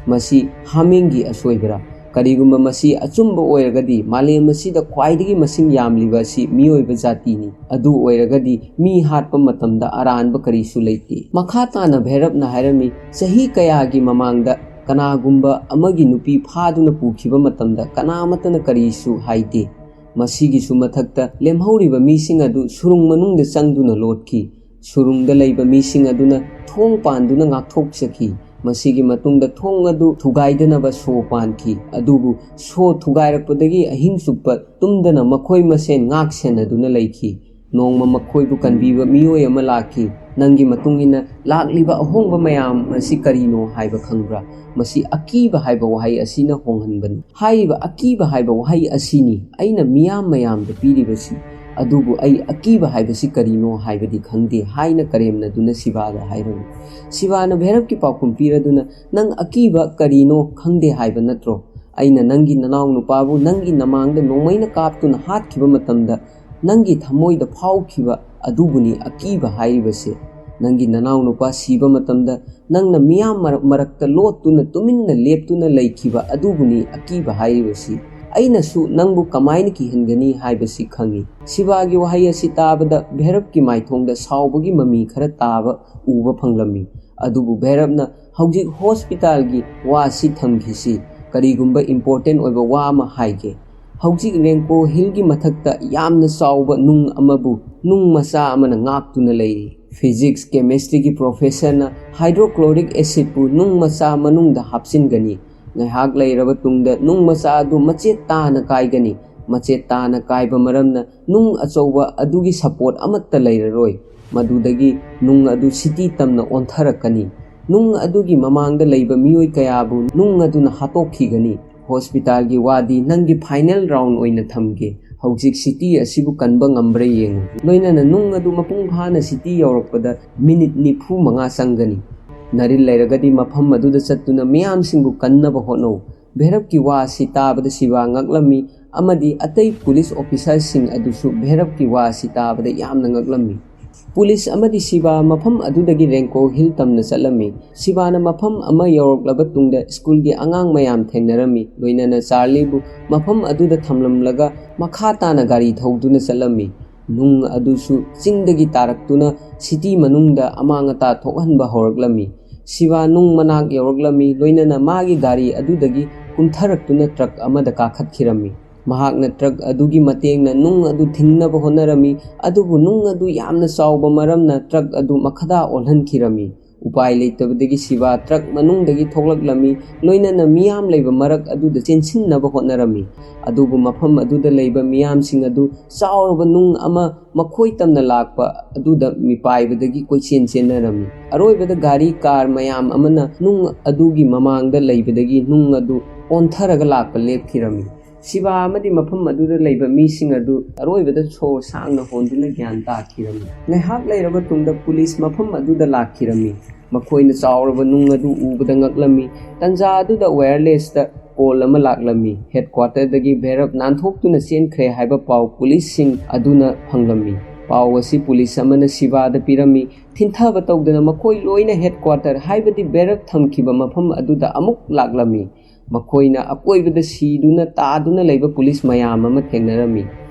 मसी हामेंगी असोइबरा करीगुंबा मसी अचुंबा ओइरगदी मालेम मसीदा ख्वाइदगी मसिंग यामलिबा असि मियोइबा जातिनी अदु ओइरगदी मी हाटपा मतमदा अरानबा करीसु लैते मखा ताना भैरवना हाइरमी चही कयागी ममांगदा ꯀꯅꯥꯒꯨꯝꯕ ꯑꯃꯒꯤ ꯅꯨꯄꯤ ꯐꯥꯗꯨꯅ ꯄꯨꯈꯤꯕ ꯃꯇꯝꯗ ꯀꯅꯥꯃꯠꯇꯅ ꯀꯔꯤꯁꯨ ꯍꯥꯏꯗꯦ꯫ ꯃꯁꯤꯒꯤꯁꯨ ꯃꯊꯛꯇ ꯂꯦꯝꯍꯧꯔꯤꯕ ꯃꯤꯁꯤꯡ ꯑꯗꯨ ꯁꯨꯔꯨꯡ ꯃꯅꯨꯡꯗ ꯆꯪꯗꯨꯅ ꯂꯣꯠꯈꯤ꯫ ꯁꯨꯔꯨꯡꯗ ꯂꯩꯕ ꯃꯤꯁꯤꯡ ꯑꯗꯨꯅ ꯊꯣꯡ ꯄꯥꯟꯗꯨꯅ ꯉꯥꯛꯊꯣꯛꯆꯈꯤ꯫ ꯃꯁꯤꯒꯤ ꯃꯇꯨꯡꯗ ꯊꯣꯡ ꯑꯗꯨ ꯊꯨꯒꯥꯏꯗꯅꯕ ꯁꯣ ꯄꯥꯟꯈꯤ꯫ ꯑꯗꯨꯕꯨ ꯁꯣ ꯊꯨꯒꯥꯏꯔꯛꯄꯗꯒꯤ ꯑꯍꯤꯡ ꯆꯨꯞꯄ ꯇꯨꯝꯗꯅ ꯃꯈꯣꯏ ꯃꯁꯦꯟ ꯉꯥꯛ ꯁꯦꯟꯅꯗꯨꯅ ꯂꯩꯈꯤ꯫ ꯅꯣꯡꯃ ꯃꯈꯣꯏꯕꯨ ꯀꯟꯕꯤꯕ ꯃꯤꯑꯣꯏ ꯑꯃ ꯂꯥꯛꯈꯤ꯫ "ꯅꯪꯒꯤ ꯃꯇꯨꯡ ꯏꯟꯅ ꯂꯥꯛꯂꯤꯕ ꯑꯍꯣꯡꯕ ꯃꯌꯥꯝ ꯑꯁꯤ ꯀꯔꯤꯅꯣ ꯍꯥꯏꯕ ꯈꯪꯕ꯭ꯔꯥ? ꯃꯁꯤ ꯑꯀꯤꯕ ꯍꯥꯏꯕ ꯋꯥꯍꯩ ꯑꯁꯤꯅ ꯍꯣꯡꯍꯟꯕꯅꯤ꯫ ꯍꯥꯏꯔꯤꯕ ꯑꯀꯤꯕ ꯍꯥꯏꯕ ꯋꯥꯍꯩ ꯑꯁꯤꯅꯤ ꯑꯩꯅ ꯃꯌꯥꯝꯗ ꯄꯤꯔꯤꯕꯁꯤ꯫ ꯑꯗꯨꯕꯨ ꯑꯩ ꯑꯀꯤꯕ ꯍꯥꯏꯕꯁꯤ ꯀꯔꯤꯅꯣ ꯍꯥꯏꯕꯗꯤ ꯈꯪꯗꯦ" ꯍꯥꯏꯅ ꯀꯔꯦꯝꯅꯗꯨꯅ ꯁꯤꯕꯥꯗ ꯍꯥꯏꯔꯝꯃꯤ꯫ ꯁꯤꯕꯥꯅ ꯚꯩꯔꯞꯀꯤ ꯄꯥꯎꯈꯨꯝ ꯄꯤꯔꯗꯨꯅ, "ꯅꯪ ꯑꯀꯤꯕ ꯀꯔꯤꯅꯣ ꯈꯪꯗꯦ ꯍꯥꯏꯕ ꯅꯠꯇ꯭ꯔꯣ? ꯑꯩꯅ ꯅꯪꯒꯤ ꯅꯅꯥꯎ ꯅꯨꯄꯥꯕꯨ ꯅꯪꯒꯤ ꯅꯃꯥꯡꯗ ꯅꯣꯡꯃꯩꯅ ꯀꯥꯞꯇꯨꯅ ꯍꯥꯠꯈꯤꯕ ꯃꯇꯝꯗ ꯅꯪꯒꯤ ꯊꯃꯣꯏꯗ ꯐꯥꯎꯈꯤꯕ ꯑꯗꯨꯕꯨꯅꯤ ꯑꯀꯤꯕ ꯍꯥꯏꯔꯤꯕꯁꯦ꯫ ꯅꯪꯒꯤ ꯅꯅꯥꯎ ꯅꯨꯄꯥ ꯁꯤꯕ ꯃꯇꯝꯗ ꯅꯪꯅ ꯃꯤꯌꯥꯝ ꯃꯔꯛꯇ ꯂꯣꯠꯇꯨꯅ ꯇꯨꯃꯤꯟꯅ ꯂꯦꯞꯇꯨꯅ ꯂꯩꯈꯤꯕ ꯑꯗꯨꯕꯨꯅꯤ ꯑꯀꯤꯕ ꯍꯥꯏꯔꯤꯕꯁꯤ꯫ ꯑꯩꯅꯁꯨ ꯅꯪꯕꯨ ꯀꯃꯥꯏꯅ ꯀꯤꯍꯟꯒꯅꯤ ꯍꯥꯏꯕꯁꯤ ꯈꯪꯏ." ꯁꯤꯕꯥꯒꯤ ꯋꯥꯍꯩ ꯑꯁꯤ ꯇꯥꯕꯗ ꯚꯩꯔꯞꯀꯤ ꯃꯥꯏꯊꯣꯡꯗ ꯁꯥꯎꯕꯒꯤ ꯃꯃꯤ ꯈꯔ ꯇꯥꯕ ꯎꯕ ꯐꯪꯂꯝꯃꯤ꯫ ꯑꯗꯨꯕꯨ ꯚꯩꯔꯞꯅ "ꯍꯧꯖꯤꯛ ꯍꯣꯁꯄꯤꯇꯥꯜꯒꯤ ꯋꯥꯁꯤ ꯊꯝꯈꯤꯁꯤ, ꯀꯔꯤꯒꯨꯝꯕ ꯏꯝꯄꯣꯔꯇꯦꯟ ꯑꯣꯏꯕ ꯋꯥ ꯑꯃ ꯍꯥꯏꯒꯦ꯫ ꯍꯧꯖꯤꯛ ꯔꯦꯡꯀꯣ ꯍꯤꯜꯒꯤ ꯃꯊꯛꯇ ꯌꯥꯝꯅ ꯆꯥꯎꯕ ꯅꯨꯡ ꯑꯃꯕꯨ ꯅꯨꯡ ꯃꯆꯥ ꯑꯃꯅ ꯉꯥꯛꯇꯨꯅ ꯂꯩꯔꯤ꯫ ꯐꯤꯖꯤꯛꯁ ꯀꯦꯃꯤꯁꯇ꯭ꯔꯤꯒꯤ ꯄ꯭ꯔꯣꯐꯦꯁꯔꯅ ꯍꯥꯏꯗ꯭ꯔꯣꯀ꯭ꯂꯣꯔꯤꯛ ꯑꯦꯁꯤꯗꯄꯨ ꯅꯨꯡ ꯃꯆꯥ ꯃꯅꯨꯡꯗ ꯍꯥꯞꯆꯤꯟꯒꯅꯤ꯫ ꯉꯥꯏꯍꯥꯛ ꯂꯩꯔꯕ ꯇꯨꯡꯗ ꯅꯨꯡ ꯃꯆꯥ ꯑꯗꯨ ꯃꯆꯦꯠ ꯇꯥꯅ ꯀꯥꯏꯒꯅꯤ꯫ ꯃꯆꯦꯠ ꯇꯥꯅ ꯀꯥꯏꯕ ꯃꯔꯝꯅ ꯅꯨꯡ ꯑꯆꯧꯕ ꯑꯗꯨꯒꯤ ꯁꯄꯣꯔꯠ ꯑꯃꯠꯇ ꯂꯩꯔꯔꯣꯏ꯫ ꯃꯗꯨꯗꯒꯤ ꯅꯨꯡ ꯑꯗꯨ ꯁꯤꯇꯤ ꯇꯝꯅ ꯑꯣꯟꯊꯔꯛꯀꯅꯤ꯫ ꯅꯨꯡ ꯑꯗꯨꯒꯤ ꯃꯃꯥꯡꯗ ꯂꯩꯕ ꯃꯤꯑꯣꯏ ꯀꯌꯥꯕꯨ ꯅꯨꯡ ꯑꯗꯨꯅ ꯍꯥꯠꯇꯣꯛꯈꯤꯒꯅꯤ꯫ ꯍꯣꯁꯄꯤꯇꯥꯜꯒꯤ ꯋꯥꯗꯤ ꯅꯪꯒꯤ ꯐꯥꯏꯅꯦꯜ ꯔꯥꯎꯟꯗ ꯑꯣꯏꯅ ꯊꯝꯒꯦ꯫ ꯍꯧꯖꯤꯛ ꯁꯤꯇꯤ ꯑꯁꯤꯕꯨ ꯀꯟꯕ ꯉꯝꯕ꯭ꯔꯥ ꯌꯦꯡꯉꯨ꯫ ꯂꯣꯏꯅꯅ ꯅꯨꯡ ꯑꯗꯨ ꯃꯄꯨꯡ ꯐꯥꯅ ꯁꯤꯇꯤ ꯌꯧꯔꯛꯄꯗ ꯃꯤꯅꯤꯠ 95 ꯆꯪꯒꯅꯤ꯫ ꯅꯔꯤꯜ ꯂꯩꯔꯒꯗꯤ ꯃꯐꯝ ꯑꯗꯨꯗ ꯆꯠꯇꯨꯅ ꯃꯤꯌꯥꯝꯁꯤꯡꯕꯨ ꯀꯟꯅꯕ ꯍꯣꯠꯅꯧ." ꯚꯩꯔꯞꯀꯤ ꯋꯥ ꯑꯁꯤ ꯇꯥꯕꯗ ꯁꯤꯕꯥ ꯉꯛꯂꯝꯃꯤ ꯑꯃꯗꯤ ꯑꯇꯩ ꯄꯨꯂꯤꯁ ꯑꯣꯐꯤꯁꯥꯔꯁꯤꯡ ꯑꯗꯨꯁꯨ ꯚꯩꯔꯞꯀꯤ ꯋꯥ ꯑꯁꯤ ꯇꯥꯕꯗ ꯌꯥꯝꯅ ꯉꯛꯂꯝꯃꯤ꯫ ꯄꯨꯂꯤꯁ ꯑꯃꯗꯤ ꯁꯤꯕꯥ ꯃꯐꯝ ꯑꯗꯨꯗꯒꯤ ꯔꯦꯡꯀꯣ ꯍꯤꯜ ꯇꯝꯅ ꯆꯠꯂꯝꯃꯤ꯫ ꯁꯤꯕꯥꯅ ꯃꯐꯝ ꯑꯃ ꯌꯧꯔꯛꯂꯕ ꯇꯨꯡꯗ ꯁ꯭ꯀꯨꯜꯒꯤ ꯑꯉꯥꯡ ꯃꯌꯥꯝ ꯊꯦꯡꯅꯔꯝꯃꯤ꯫ ꯂꯣꯏꯅꯅ ꯆꯥꯔꯂꯤꯕꯨ ꯃꯐꯝ ꯑꯗꯨꯗ ꯊꯝꯂꯝꯂꯒ ꯃꯈꯥ ꯇꯥꯅ ꯒꯥꯔꯤ ꯊꯧꯗꯨꯅ ꯆꯠꯂꯝꯃꯤ꯫ ꯅꯨꯡ ꯑꯗꯨꯁꯨ ꯆꯤꯡꯗꯒꯤ ꯇꯥꯔꯛꯇꯨꯅ ꯁꯤꯇꯤ ꯃꯅꯨꯡꯗ ꯑꯃꯥꯡ ꯑꯇꯥ ꯊꯣꯛꯍꯟꯕ ꯍꯧꯔꯛꯂꯝꯃꯤ꯫ ꯁꯤꯕꯥ ꯅꯨꯡ ꯃꯅꯥꯛ ꯌꯧꯔꯛꯂꯝꯃꯤ꯫ ꯂꯣꯏꯅꯅ ꯃꯥꯒꯤ ꯒꯥꯔꯤ ꯑꯗꯨꯗꯒꯤ ꯀꯨꯝꯊꯔꯛꯇꯨꯅ ꯇ꯭ꯔꯛ ꯑꯃꯗ ꯀꯥꯈꯠꯈꯤꯔꯝꯃꯤ꯫ ꯃꯍꯥꯛꯅ ꯇ꯭ꯔꯛ ꯑꯗꯨꯒꯤ ꯃꯇꯦꯡꯅ ꯅꯨꯡ ꯑꯗꯨ ꯊꯤꯡꯅꯕ ꯍꯣꯠꯅꯔꯝꯃꯤ꯫ ꯑꯗꯨꯕꯨ ꯅꯨꯡ ꯑꯗꯨ ꯌꯥꯝꯅ ꯆꯥꯎꯕ ꯃꯔꯝꯅ ꯇ꯭ꯔꯛ ꯑꯗꯨ ꯃꯈꯥꯗ ꯑꯣꯜꯍꯟꯈꯤꯔꯝꯃꯤ꯫ ꯎꯄꯥꯏ ꯂꯩꯇꯕꯗꯒꯤ ꯁꯤꯕꯥ ꯇ꯭ꯔꯛ ꯃꯅꯨꯡꯗꯒꯤ ꯊꯣꯛꯂꯛꯂꯝꯃꯤ꯫ ꯂꯣꯏꯅꯅ ꯃꯤꯌꯥꯝ ꯂꯩꯕ ꯃꯔꯛ ꯑꯗꯨꯗ ꯆꯦꯟꯁꯤꯟꯅꯕ ꯍꯣꯠꯅꯔꯝꯃꯤ꯫ ꯑꯗꯨꯕꯨ ꯃꯐꯝ ꯑꯗꯨꯗ ꯂꯩꯕ ꯃꯤꯌꯥꯝꯁꯤꯡ ꯑꯗꯨ ꯆꯥꯎꯔꯕ ꯅꯨꯡ ꯑꯃ ꯃꯈꯣꯏ ꯇꯝꯅ ꯂꯥꯛꯄ ꯑꯗꯨꯗ ꯃꯤꯄꯥꯏꯕꯗꯒꯤ ꯀꯣꯏꯆꯦꯟ ꯆꯦꯟꯅꯔꯝꯃꯤ꯫ ꯑꯔꯣꯏꯕꯗ ꯒꯥꯔꯤ ꯀꯥꯔ ꯃꯌꯥꯝ ꯑꯃꯅ ꯅꯨꯡ ꯑꯗꯨꯒꯤ ꯃꯃꯥꯡꯗ ꯂꯩꯕꯗꯒꯤ ꯅꯨꯡ ꯑꯗꯨ ꯑꯣꯟꯊꯔꯒ ꯂꯥꯛꯄ ꯂꯦꯞꯈꯤꯔꯝꯃꯤ꯫ ꯁꯤꯕꯥ ꯑꯃꯗꯤ ꯃꯐꯝ ꯑꯗꯨꯗ ꯂꯩꯕ ꯃꯤꯁꯤꯡ ꯑꯗꯨ ꯑꯔꯣꯏꯕꯗ ꯁꯣꯔ ꯁꯥꯡꯅ ꯍꯣꯟꯗꯨꯅ ꯒ꯭ꯌꯥꯟ ꯇꯥꯈꯤꯔꯝꯃꯤ꯫ ꯉꯥꯏꯍꯥꯛ ꯂꯩꯔꯕ ꯇꯨꯡꯗ ꯄꯨꯂꯤꯁ ꯃꯐꯝ ꯑꯗꯨꯗ ꯂꯥꯛꯈꯤꯔꯝꯃꯤ꯫ ꯃꯈꯣꯏꯅ ꯆꯥꯎꯔꯕ ꯅꯨꯡ ꯑꯗꯨ ꯎꯕꯗ ꯉꯛꯂꯝꯃꯤ꯫ ꯇꯟꯖꯥ ꯑꯗꯨꯗ ꯋꯥꯌꯔꯂꯦꯁꯇ ꯀꯣꯜ ꯑꯃ ꯂꯥꯛꯂꯝꯃꯤ꯫ ꯍꯦꯗꯀ꯭ꯋꯥꯔꯇꯔꯗꯒꯤ ꯚꯩꯔꯞ ꯅꯥꯟꯊꯣꯛꯇꯨꯅ ꯆꯦꯟꯈ꯭ꯔꯦ ꯍꯥꯏꯕ ꯄꯥꯎ ꯄꯨꯂꯤꯁꯁꯤꯡ ꯑꯗꯨꯅ ꯐꯪꯂꯝꯃꯤ꯫ ꯄꯥꯎ ꯑꯁꯤ ꯄꯨꯂꯤꯁ ꯑꯃꯅ ꯁꯤꯕꯥꯗ ꯄꯤꯔꯝꯃꯤ꯫ ꯊꯤꯟꯊꯕ ꯇꯧꯗꯅ ꯃꯈꯣꯏ ꯂꯣꯏꯅ ꯍꯦꯗꯀ꯭ꯋꯥꯔꯇꯔ ꯍꯥꯏꯕꯗꯤ ꯚꯩꯔꯞ ꯊꯝꯈꯤꯕ ꯃꯐꯝ ꯑꯗꯨꯗ ꯑꯃꯨꯛ ꯂꯥꯛꯂꯝꯃꯤ꯫ ꯃꯈꯣꯏꯅ ꯑꯀꯣꯏꯕꯗ ꯁꯤꯗꯨꯅ ꯇꯥꯗꯨꯅ ꯂꯩꯕ ꯄꯨꯂꯤꯁ ꯃꯌꯥꯝ ꯑꯃ ꯊꯦꯡꯅꯔꯝꯃꯤ꯫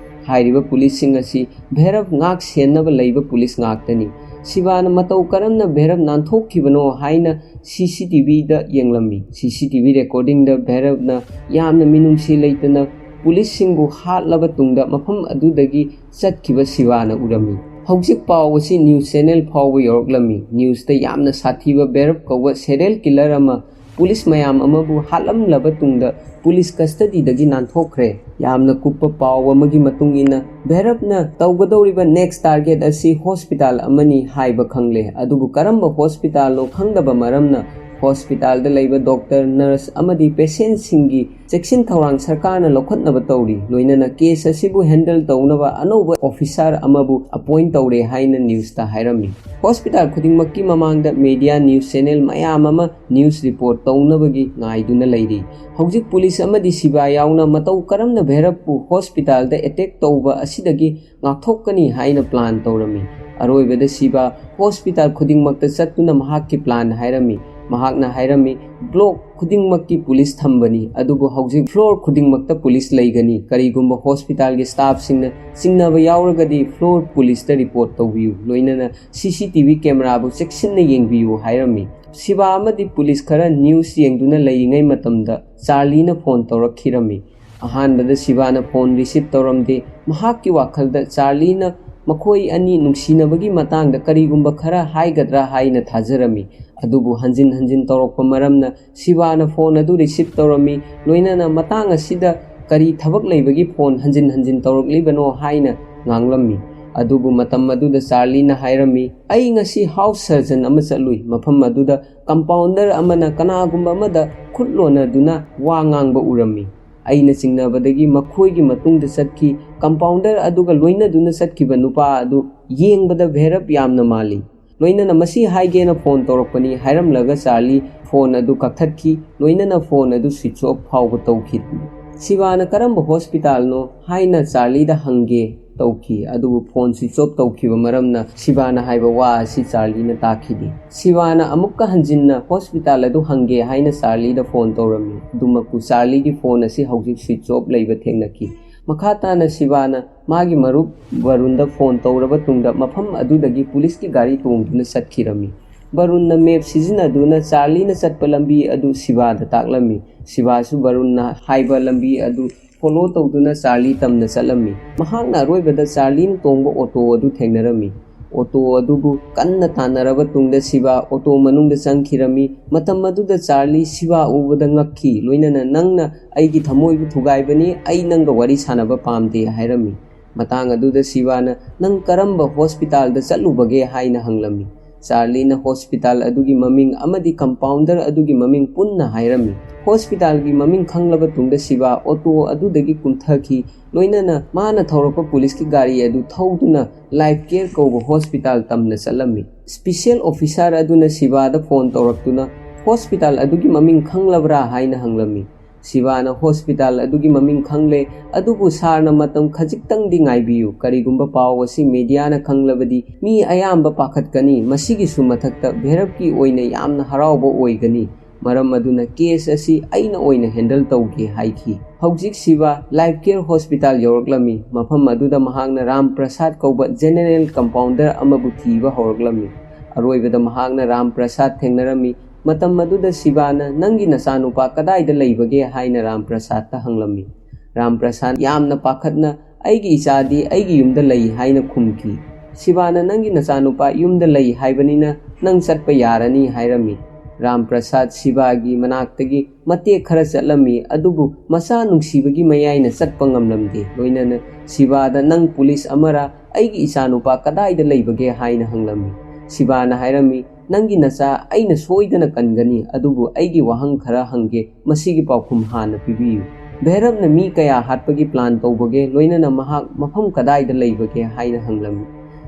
ꯍꯥꯏꯔꯤꯕ ꯄꯨꯂꯤꯁꯁꯤꯡ ꯑꯁꯤ ꯚꯩꯔꯞ ꯉꯥꯛ ꯁꯦꯟꯅꯕ ꯂꯩꯕ ꯄꯨꯂꯤꯁ ꯉꯥꯛꯇꯅꯤ꯫ ꯁꯤꯕꯥꯅ ꯃꯇꯧ ꯀꯔꯝꯅ ꯚꯩꯔꯞ ꯅꯥꯟꯊꯣꯛꯈꯤꯕꯅꯣ ꯍꯥꯏꯅ CCTVꯗ ꯌꯦꯡꯂꯝꯃꯤ꯫ CCTV ꯔꯦꯀꯣꯔꯗꯤꯡꯗ ꯚꯩꯔꯞꯅ ꯌꯥꯝꯅ ꯃꯤꯅꯨꯡꯁꯤ ꯂꯩꯇꯅ ꯄꯨꯂꯤꯁꯁꯤꯡꯕꯨ ꯍꯥꯠꯂꯕ ꯇꯨꯡꯗ ꯃꯐꯝ ꯑꯗꯨꯗꯒꯤ ꯆꯠꯈꯤꯕ ꯁꯤꯕꯥꯅ ꯎꯔꯝꯃꯤ꯫ ꯍꯧꯖꯤꯛ ꯄꯥꯎ ꯑꯁꯤ ꯅ꯭ꯌꯨꯁ ꯆꯦꯅꯦꯜ ꯐꯥꯎꯕ ꯌꯧꯔꯛꯂꯝꯃꯤ꯫ ꯅ꯭ꯌꯨꯁꯇ ꯌꯥꯝꯅ ꯁꯥꯊꯤꯕ ꯚꯩꯔꯞ ꯀꯧꯕ ꯁꯦꯔꯤꯌꯦꯜ ꯀꯤꯂꯔ ꯑꯃ ꯄꯨꯂꯤꯁ ꯃꯌꯥꯝ ꯑꯃꯕꯨ ꯍꯥꯠꯂꯝꯂꯕ ꯇꯨꯡꯗ ꯄꯨꯂꯤꯁ ꯀꯁꯇꯗꯤꯗꯒꯤ ꯅꯥꯟꯊꯣꯛꯈ꯭ꯔꯦ꯫ ꯌꯥꯝꯅ ꯀꯨꯞꯄ ꯄꯥꯎ ꯑꯃꯒꯤ ꯃꯇꯨꯡ ꯏꯟꯅ ꯚꯩꯔꯞꯅ ꯇꯧꯒꯗꯧꯔꯤꯕ ꯅꯦꯛꯁ ꯇꯥꯔꯒꯦꯠ ꯑꯁꯤ ꯍꯣꯁꯄꯤꯇꯥꯜ ꯑꯃꯅꯤ ꯍꯥꯏꯕ ꯈꯪꯂꯦ꯫ ꯑꯗꯨꯕꯨ ꯀꯔꯝꯕ ꯍꯣꯁꯄꯤꯇꯥꯜꯅꯣ ꯈꯪꯗꯕ ꯃꯔꯝꯅ ꯍꯣꯁꯄꯤꯇꯥꯜꯗ ꯂꯩꯕ ꯗꯣꯛꯇꯔ, ꯅꯔꯁ ꯑꯃꯗꯤ ꯄꯦꯁꯦꯟꯠꯁꯤꯡꯒꯤ ꯆꯦꯛꯁꯤꯟ ꯊꯧꯔꯥꯡ ꯁꯔꯀꯥꯔꯅ ꯂꯧꯈꯠꯅꯕ ꯇꯧꯔꯤ꯫ ꯂꯣꯏꯅꯅ ꯀꯦꯁ ꯑꯁꯤꯕꯨ ꯍꯦꯟꯗꯜ ꯇꯧꯅꯕ ꯑꯅꯧꯕ ꯑꯣꯐꯤꯁꯥꯔ ꯑꯃꯕꯨ ꯑꯄꯣꯏꯟꯠ ꯇꯧꯔꯦ ꯍꯥꯏꯅ ꯅ꯭ꯌꯨꯁꯇ ꯍꯥꯏꯔꯝꯃꯤ꯫ ꯍꯣꯁꯄꯤꯇꯥꯜ ꯈꯨꯗꯤꯡꯃꯛꯀꯤ ꯃꯃꯥꯡꯗ ꯃꯤꯗꯤꯌꯥ ꯅ꯭ꯌꯨꯁ ꯆꯦꯅꯦꯜ ꯃꯌꯥꯝ ꯑꯃ ꯅ꯭ꯌꯨꯁ ꯔꯤꯄꯣꯔꯠ ꯇꯧꯅꯕꯒꯤ ꯉꯥꯏꯗꯨꯅ ꯂꯩꯔꯤ꯫ ꯍꯧꯖꯤꯛ ꯄꯨꯂꯤꯁ ꯑꯃꯗꯤ ꯁꯤꯕꯥ ꯌꯥꯎꯅ ꯃꯇꯧ ꯀꯔꯝꯅ ꯚꯩꯔꯞꯄꯨ ꯍꯣꯁꯄꯤꯇꯥꯜꯗ ꯑꯦꯇꯦꯛ ꯇꯧꯕ ꯑꯁꯤꯗꯒꯤ ꯉꯥꯛꯊꯣꯛꯀꯅꯤ ꯍꯥꯏꯅ ꯄ꯭ꯂꯥꯟ ꯇꯧꯔꯝꯃꯤ꯫ ꯑꯔꯣꯏꯕꯗ ꯁꯤꯕꯥ ꯍꯣꯁꯄꯤꯇꯥꯜ ꯈꯨꯗꯤꯡꯃꯛꯇ ꯆꯠꯇꯨꯅ ꯃꯍꯥꯛꯀꯤ ꯄ꯭ꯂꯥꯟ ꯍꯥꯏꯔꯝꯃꯤ꯫ ꯃꯍꯥꯛꯅ ꯍꯥꯏꯔꯝꯃꯤ, "ꯕ꯭ꯂꯣꯛ ꯈꯨꯗꯤꯡꯃꯛꯀꯤ ꯄꯨꯂꯤꯁ ꯊꯝꯕꯅꯤ, ꯑꯗꯨꯕꯨ ꯍꯧꯖꯤꯛ ꯐ꯭ꯂꯣꯔ ꯈꯨꯗꯤꯡꯃꯛꯇ ꯄꯨꯂꯤꯁ ꯂꯩꯒꯅꯤ꯫ ꯀꯔꯤꯒꯨꯝꯕ ꯍꯣꯁꯄꯤꯇꯥꯜꯒꯤ ꯁ꯭ꯇꯥꯐꯁꯤꯡꯅ ꯆꯤꯡꯅꯕ ꯌꯥꯎꯔꯒꯗꯤ ꯐ꯭ꯂꯣꯔ ꯄꯨꯂꯤꯁꯇ ꯔꯤꯄꯣꯔꯠ ꯇꯧꯕꯤꯌꯨ꯫ ꯂꯣꯏꯅꯅ CCTV ꯀꯦꯃꯦꯔꯥꯕꯨ ꯆꯦꯛꯁꯤꯟꯅ ꯌꯦꯡꯕꯤꯌꯨ" ꯍꯥꯏꯔꯝꯃꯤ꯫ शिवा अमदी पुलिस खरा न्यूज़ येंगदुना लेयिंगै मतमदा चार्लीना फोन तौरखिरमी। अहानबदा शिवाना फोन रिसीव तौरमदे महाक्की वाखलदा चार्लीना मखोई अनी नुंगसिनबगी मतांगदा करिगुंबा खरा हाइगद्रा हाइना थाजरमी। अदुबु हंजिन हंजिन तौरक्पा मरमना शिवाना फोन अदु रिसीव तौरमी। लोइनाना मतांग असिदा करी थबक लेबगी फोन हंजिन हंजिन तौरक्लिबनो हाइना nganglami adubu matam aduda Charlie na hairami ai ngasi house surgeon ama chalui mafam aduda compounder amana kanagumba amada khutlona duna wa ngangba urami aina singnabadagi makhoigi matungda satki compounder aduga loina duna satkiba nupa adu yengbada bherap yamna mali loina na masi haige na phone torokpani hairam laga Charlie phone adu kakthatki loina na phone adu switch off phawba tawki Sivana karamba hospital no haina Charlie da hange tauki adubu phone switch off tauki maramna Sivana haiba wa si Charlie na takhidi Sivana amukka hanjinna hospital adu hange haina Charlie da phone tawrami dumaku Charlie gi phone asi hojik switch off leiba thengnaki makhata na Sivana magi marup Varunda phone tawraba tungda mafam adudagi police ki gari tongduna satkirami Varunna map sizinaduna Charlie na satpa lambi adu Sivada taklami Sivasu Varunna haiba lambi adu follow tawduna Charlie tamna chalami mahakna roibada Charlie na tongba auto adu thengnarami auto adubu kanna tanaraba tungda Siva auto manungda changkhirami matam aduda Charlie Siva ubada ngakhi loinana nangna aigi thamoi bu thugaibani ai nangga wari sanaba pamde hairami matang aduda Sivana nang karamba hospital da chalubage haina hanglami Charlie na hospital adugi maming amadi compounder adugi maming punna hairami hospital gi maming khanglaba tungda Siva auto adudagi kumthaki loinana mana thorapa police ki gari adu thauduna life care ko hospital tamna chalami special officer aduna Siva da phone tawraktuna hospital adugi maming khanglabra haina hanglami Sivana hospital adugi maming khangle adubu sarna matam khajiktang di ngaibiyu karigumba pawasi media na khanglabadi mi ayamba pakhatkani masigi su mathakta bherap ki oina yamna harawba oigani maram aduna case asi aina oina handle tawge haiki hojik Siva life care hospital yoraklami mafam aduda mahagna Ram Prasad kauba general compounder amabu thiba horaklami aroibada mahagna Ram Prasad thengnarami matam maduda Sivana nangi nasanupa kadaida leibage haina Ram Prasad ta hanglami Ram Prasad yamna pakhatna aigi ichadi aigi yumda lei haina khumki Sivana nangi nasanupa yumda lei haibanina nang chatpa yarani hairami Ram Prasad Siva gi manaktagi mate khara chatlami adubu masa nungsibagi mayaina chatpa ngamlamde loinana Siva da nang police amara aigi ichanupa kadaida leibage haina hanglami Sivana hairami nangi nasa aina soidana kangani adubu aigi wahang khara hange masigi paukhum hana pibiyu bherab na mi kaya hatpagi plan tawbage loinana mahak mafam kadaida leibage haina hanglami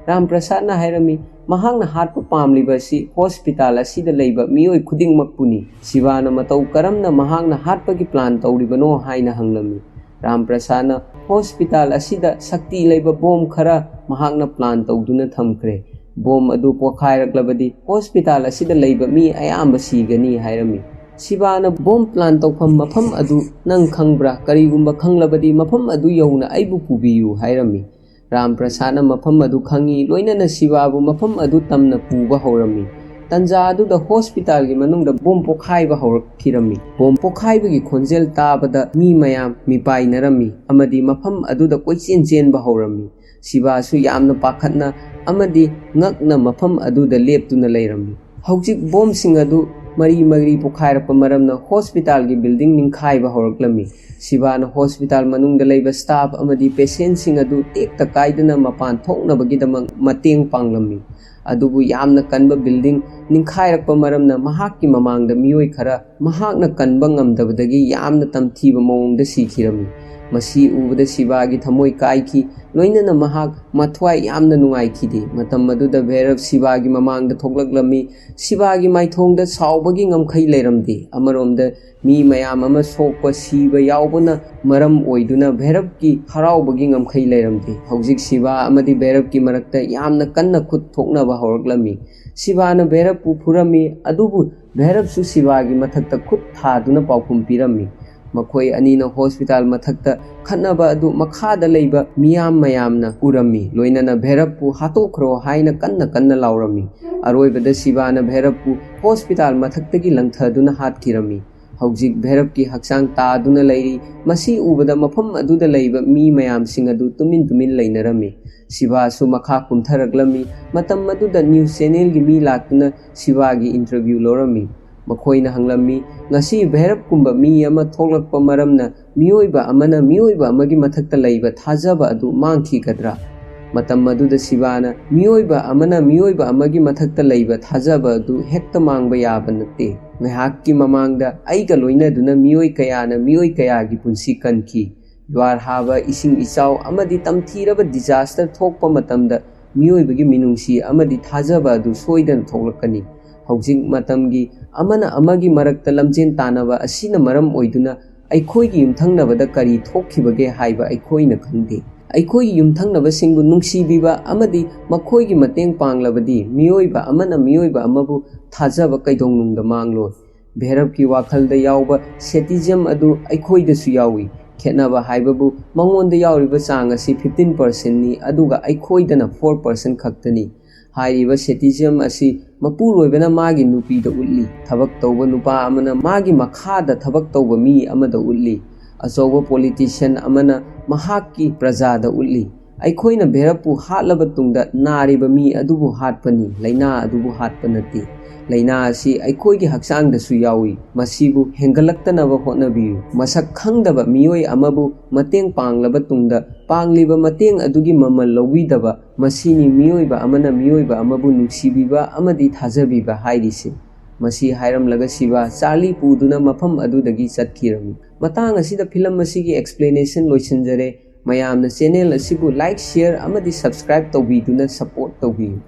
Ram Prasad na hairami mahak na hatpa pamliba si hospital asida leiba mioi khudingmak puni Sivana matau karamna mahak na hatpagi plan tawribano haina hanglami Ram Prasad na hospital asida sakti leiba bom khara mahak na plan tawduna thamkre bom adu pokhailaklabadi hospital asida leiba mi ayamba sigani hairami Sivana bom plan tawpham mafam adu nang khangbra karigumba khanglabadi mafam adu yauna aibu pubiyu hairami Ram Prasad na mafam adu khangi loinana Siva bu mafam adu tamna puba horami tanja adu da hospital gi manungda bom pokhaiba horakhirami bom pokhaibagi khonjel tabada mi mayam mi painarami amadi mafam adu da koichen chenba horami Siva su yamna pakhatna amadi ngakna mafam adu da leptuna leirami hojik bom sing adu mari pokhairapa maramna hospital gi building ningkhaiba horaklami Sivana hospital manungda leiba staff amadi patient sing adu tekta kaidana mapan thoknabagi damang mateng panglami adubu yamna kanba building ningkhairakpa maramna mahakki mamangda mioi khara mahakna kanba ngamdabadagi yamna tamthiba mawongda sikhirami masi ubada Siva gi thamoi kaiki loinana mahak mathwai yamna nungai khidi matam maduda bherab Siva gi mamangda thoklaklami Siva gi maithongda saubagi ngamkhai leiramdi amaromda mi mayam ama sokpa siba yaubana maram oiduna bherab ki haraubagi ngamkhai leiramdi hojik Siva amadi bherab ki marakta yamna kanna khut thoknaba horaklami Sivana bherab pu phurami adubu bherab su Siva gi mathakta khut thaduna paukhum pirami ꯃꯈꯣꯏ ꯑꯅꯤꯅ hospital ꯃꯊꯛꯇ ꯈꯠꯅꯕ ꯑꯗꯨ ꯃꯈꯥꯗ ꯂꯩꯕ ꯃꯌꯥꯝꯅ ꯎꯔꯝꯃꯤ, ꯂꯣꯏꯅꯅ ꯚꯩꯔꯞꯄꯨ ꯍꯥꯠꯇꯣꯛꯈ꯭ꯔꯣ ꯍꯥꯏꯅ ꯀꯟꯅ ꯂꯥꯎꯔꯝꯃꯤ꯫ ꯑꯔꯣꯏꯕꯗ ꯁꯤꯕꯥꯅ ꯚꯩꯔꯞꯄꯨ ꯍꯣꯁꯄꯤꯇꯥꯜ ꯃꯊꯛꯇꯒꯤ ꯂꯪꯊꯗꯨꯅ ꯍꯥꯠꯈꯤꯔꯝꯃꯤ꯫ ꯍꯧꯖꯤꯛ ꯚꯩꯔꯞꯀꯤ ꯍꯛꯆꯥꯡ ꯇꯥꯗꯨꯅ ꯂꯩꯔꯤ꯫ ꯃꯁꯤ ꯎꯕꯗ ꯃꯐꯝ ꯑꯗꯨꯗ ꯂꯩꯕ ꯃꯤ ꯃꯌꯥꯝꯁꯤꯡ ꯑꯗꯨ ꯇꯨꯃꯤꯟ ꯂꯩꯅꯔꯝꯃꯤ꯫ ꯁꯤꯕꯥꯁꯨ ꯃꯈꯥ ꯀꯨꯝꯊꯔꯛꯂꯝꯃꯤ꯫ ꯃꯇꯝ ꯑꯗꯨꯗ ꯅ꯭ꯌꯨꯁ ꯆꯦꯅꯦꯜꯒꯤ ꯃꯤ ꯂꯥꯛꯇꯨꯅ ꯁꯤꯕꯥꯒꯤ ꯏꯟꯇꯔꯚ꯭ꯌꯨ ꯂꯧꯔꯝꯃꯤ꯫ ꯃꯈꯣꯏꯅ ꯍꯪꯂꯝꯃꯤ, ꯉꯁꯤ ꯚꯩꯔꯞꯀꯨꯝꯕ ꯃꯤ ꯑꯃ ꯊꯣꯛꯂꯛꯄ ꯃꯔꯝꯅ ꯃꯤꯑꯣꯏꯕ ꯑꯃꯅ ꯃꯤꯑꯣꯏꯕ ꯑꯃꯒꯤ ꯃꯊꯛꯇ ꯂꯩꯕ ꯊꯥꯖꯕ ꯑꯗꯨ ꯃꯥꯡꯈꯤꯒꯗ꯭ꯔꯥ? ꯃꯇꯝ ꯑꯗꯨꯗ ꯁꯤꯕꯥꯅ, ꯃꯤꯑꯣꯏꯕ ꯑꯃꯅ ꯃꯤꯑꯣꯏꯕ ꯑꯃꯒꯤ ꯃꯊꯛꯇ ꯂꯩꯕ ꯊꯥꯖꯕ ꯑꯗꯨ ꯍꯦꯛꯇ ꯃꯥꯡꯕ ꯌꯥꯕ ꯅꯠꯇꯦ꯫ ꯉꯥꯏꯍꯥꯛꯀꯤ ꯃꯃꯥꯡꯗ ꯑꯩꯒ ꯂꯣꯏꯅꯗꯨꯅ ꯃꯤꯑꯣꯏ ꯀꯌꯥꯅ ꯃꯤꯑꯣꯏ ꯀꯌꯥꯒꯤ ꯄꯨꯟꯁꯤ ꯀꯟꯈꯤ꯫ ꯖ꯭ꯋꯥꯔ ꯍꯥꯕ, ꯏꯁꯤꯡ ꯏꯆꯥꯎ ꯑꯃꯗꯤ ꯇꯝꯊꯤꯔꯕ ꯗꯤꯖꯥꯁꯇꯔ ꯊꯣꯛꯄ ꯃꯇꯝꯗ ꯃꯤꯑꯣꯏꯕꯒꯤ ꯃꯤꯅꯨꯡꯁꯤ ꯑꯃꯗꯤ ꯊꯥꯖꯕ ꯑꯗꯨ ꯁꯣꯏꯗꯅ ꯊꯣꯛꯂꯛꯀꯅꯤ꯫ ꯍꯧꯖꯤꯛ ꯃꯇꯝꯒꯤ ꯑꯃꯅ ꯑꯃꯒꯤ ꯃꯔꯛꯇ ꯂꯝꯖꯦꯟ ꯇꯥꯟꯅꯕ ꯑꯁꯤꯅ ꯃꯔꯝ ꯑꯣꯏꯗꯨꯅ ꯑꯩꯈꯣꯏꯒꯤ ꯌꯨꯝꯊꯪꯅꯕꯗ ꯀꯔꯤ ꯊꯣꯛꯈꯤꯕꯒꯦ ꯍꯥꯏꯕ ꯑꯩꯈꯣꯏꯅ ꯈꯪꯗꯦ꯫ ꯑꯩꯈꯣꯏꯒꯤ ꯌꯨꯝꯊꯪꯅꯕꯁꯤꯡꯕꯨ ꯅꯨꯡꯁꯤꯕꯤꯕ ꯑꯃꯗꯤ ꯃꯈꯣꯏꯒꯤ ꯃꯇꯦꯡ ꯄꯥꯡꯂꯕꯗꯤ ꯃꯤꯑꯣꯏꯕ ꯑꯃꯅ ꯃꯤꯑꯣꯏꯕ ꯑꯃꯕꯨ ꯊꯥꯖꯕ ꯀꯩꯗꯧꯅꯨꯡꯗ ꯃꯥꯡꯂꯣꯏ꯫ ꯚꯩꯔꯞꯀꯤ ꯋꯥꯈꯜꯗ ꯌꯥꯎꯕ ꯁꯦꯇꯤꯖꯝ ꯑꯗꯨ ꯑꯩꯈꯣꯏꯗꯁꯨ ꯌꯥꯎꯏ꯫ ꯈꯦꯠꯅꯕ ꯍꯥꯏꯕꯕꯨ ꯃꯉꯣꯟꯗ ꯌꯥꯎꯔꯤꯕ ꯆꯥꯡ ꯑꯁꯤ 15%ꯅꯤ ꯑꯗꯨꯒ ꯑꯩꯈꯣꯏꯗꯅ 4% ꯈꯛꯇꯅꯤ꯫ ꯍꯥꯏꯔꯤꯕ ꯁꯦꯇꯤꯖꯝ ꯑꯁꯤ ꯃꯄꯨꯔꯣꯏꯕꯅ ꯃꯥꯒꯤ ꯅꯨꯄꯤꯗ ꯎꯠꯂꯤ, ꯊꯕꯛ ꯇꯧꯕ ꯅꯨꯄꯥ ꯑꯃꯅ ꯃꯥꯒꯤ ꯃꯈꯥꯗ ꯊꯕꯛ ꯇꯧꯕ ꯃꯤ ꯑꯃꯗ ꯎꯠꯂꯤ, ꯑꯆꯧꯕ ꯄꯣꯂꯤꯇꯤꯁꯤꯌꯟ ꯑꯃꯅ ꯃꯍꯥꯛꯀꯤ ꯄ꯭ꯔꯖꯥꯗ ꯎꯠꯂꯤ꯫ ꯑꯩꯈꯣꯏꯅ ꯚꯩꯔꯞꯄꯨ ꯍꯥꯠꯂꯕ ꯇꯨꯡꯗ ꯅꯥꯔꯤꯕ ꯃꯤ ꯑꯗꯨꯕꯨ ꯍꯥꯠꯄꯅꯤ, ꯂꯩꯅꯥ ꯑꯗꯨꯕꯨ ꯍꯥꯠꯄ ꯅꯠꯇꯦ꯫ ꯂꯩꯅꯥ ꯑꯁꯤ ꯑꯩꯈꯣꯏꯒꯤ ꯍꯛꯆꯥꯡꯗꯁꯨ ꯌꯥꯎꯏ, ꯃꯁꯤꯕꯨ ꯍꯦꯟꯒꯠꯂꯛꯇꯅꯕ ꯍꯣꯠꯅꯕꯤꯌꯨ꯫ ꯃꯁꯛ ꯈꯪꯗꯕ ꯃꯤꯑꯣꯏ ꯑꯃꯕꯨ ꯃꯇꯦꯡ ꯄꯥꯡꯂꯕ ꯇꯨꯡꯗ ꯄꯥꯡꯂꯤꯕ ꯃꯇꯦꯡ ꯑꯗꯨꯒꯤ ꯃꯃꯜ ꯂꯧꯕꯤꯗꯕ, ꯃꯁꯤꯅꯤ ꯃꯤꯑꯣꯏꯕ ꯑꯃꯅ ꯃꯤꯑꯣꯏꯕ ꯑꯃꯕꯨ ꯅꯨꯡꯁꯤꯕꯤꯕ ꯑꯃꯗꯤ ꯊꯥꯖꯕꯤꯕ ꯍꯥꯏꯔꯤꯁꯦ꯫ ꯃꯁꯤ ꯍꯥꯏꯔꯝꯂꯒ ꯁꯤꯕꯥ ꯆꯥꯔꯂꯤ ꯄꯨꯗꯨꯅ ꯃꯐꯝ ꯑꯗꯨꯗꯒꯤ ꯆꯠꯈꯤꯔꯝꯃꯤ꯫ ꯃꯇꯥꯡ ꯑꯁꯤꯗ ꯐꯤꯂꯝ ꯑꯁꯤꯒꯤ ꯑꯦꯛꯁꯄ꯭ꯂꯦꯅꯦꯁꯟ ꯂꯣꯏꯁꯤꯟꯖꯔꯦ꯫ ꯃꯌꯥꯝꯅ ꯆꯦꯅꯦꯜ ꯑꯁꯤꯕꯨ ꯂꯥꯏꯛ, ꯁꯦꯌꯔ ꯑꯃꯗꯤ ꯁꯕꯁꯀ꯭ꯔꯥꯏꯕ ꯇꯧꯕꯤꯗꯨꯅ ꯁꯄꯣꯔꯠ ꯇꯧꯕꯤꯌꯨ꯫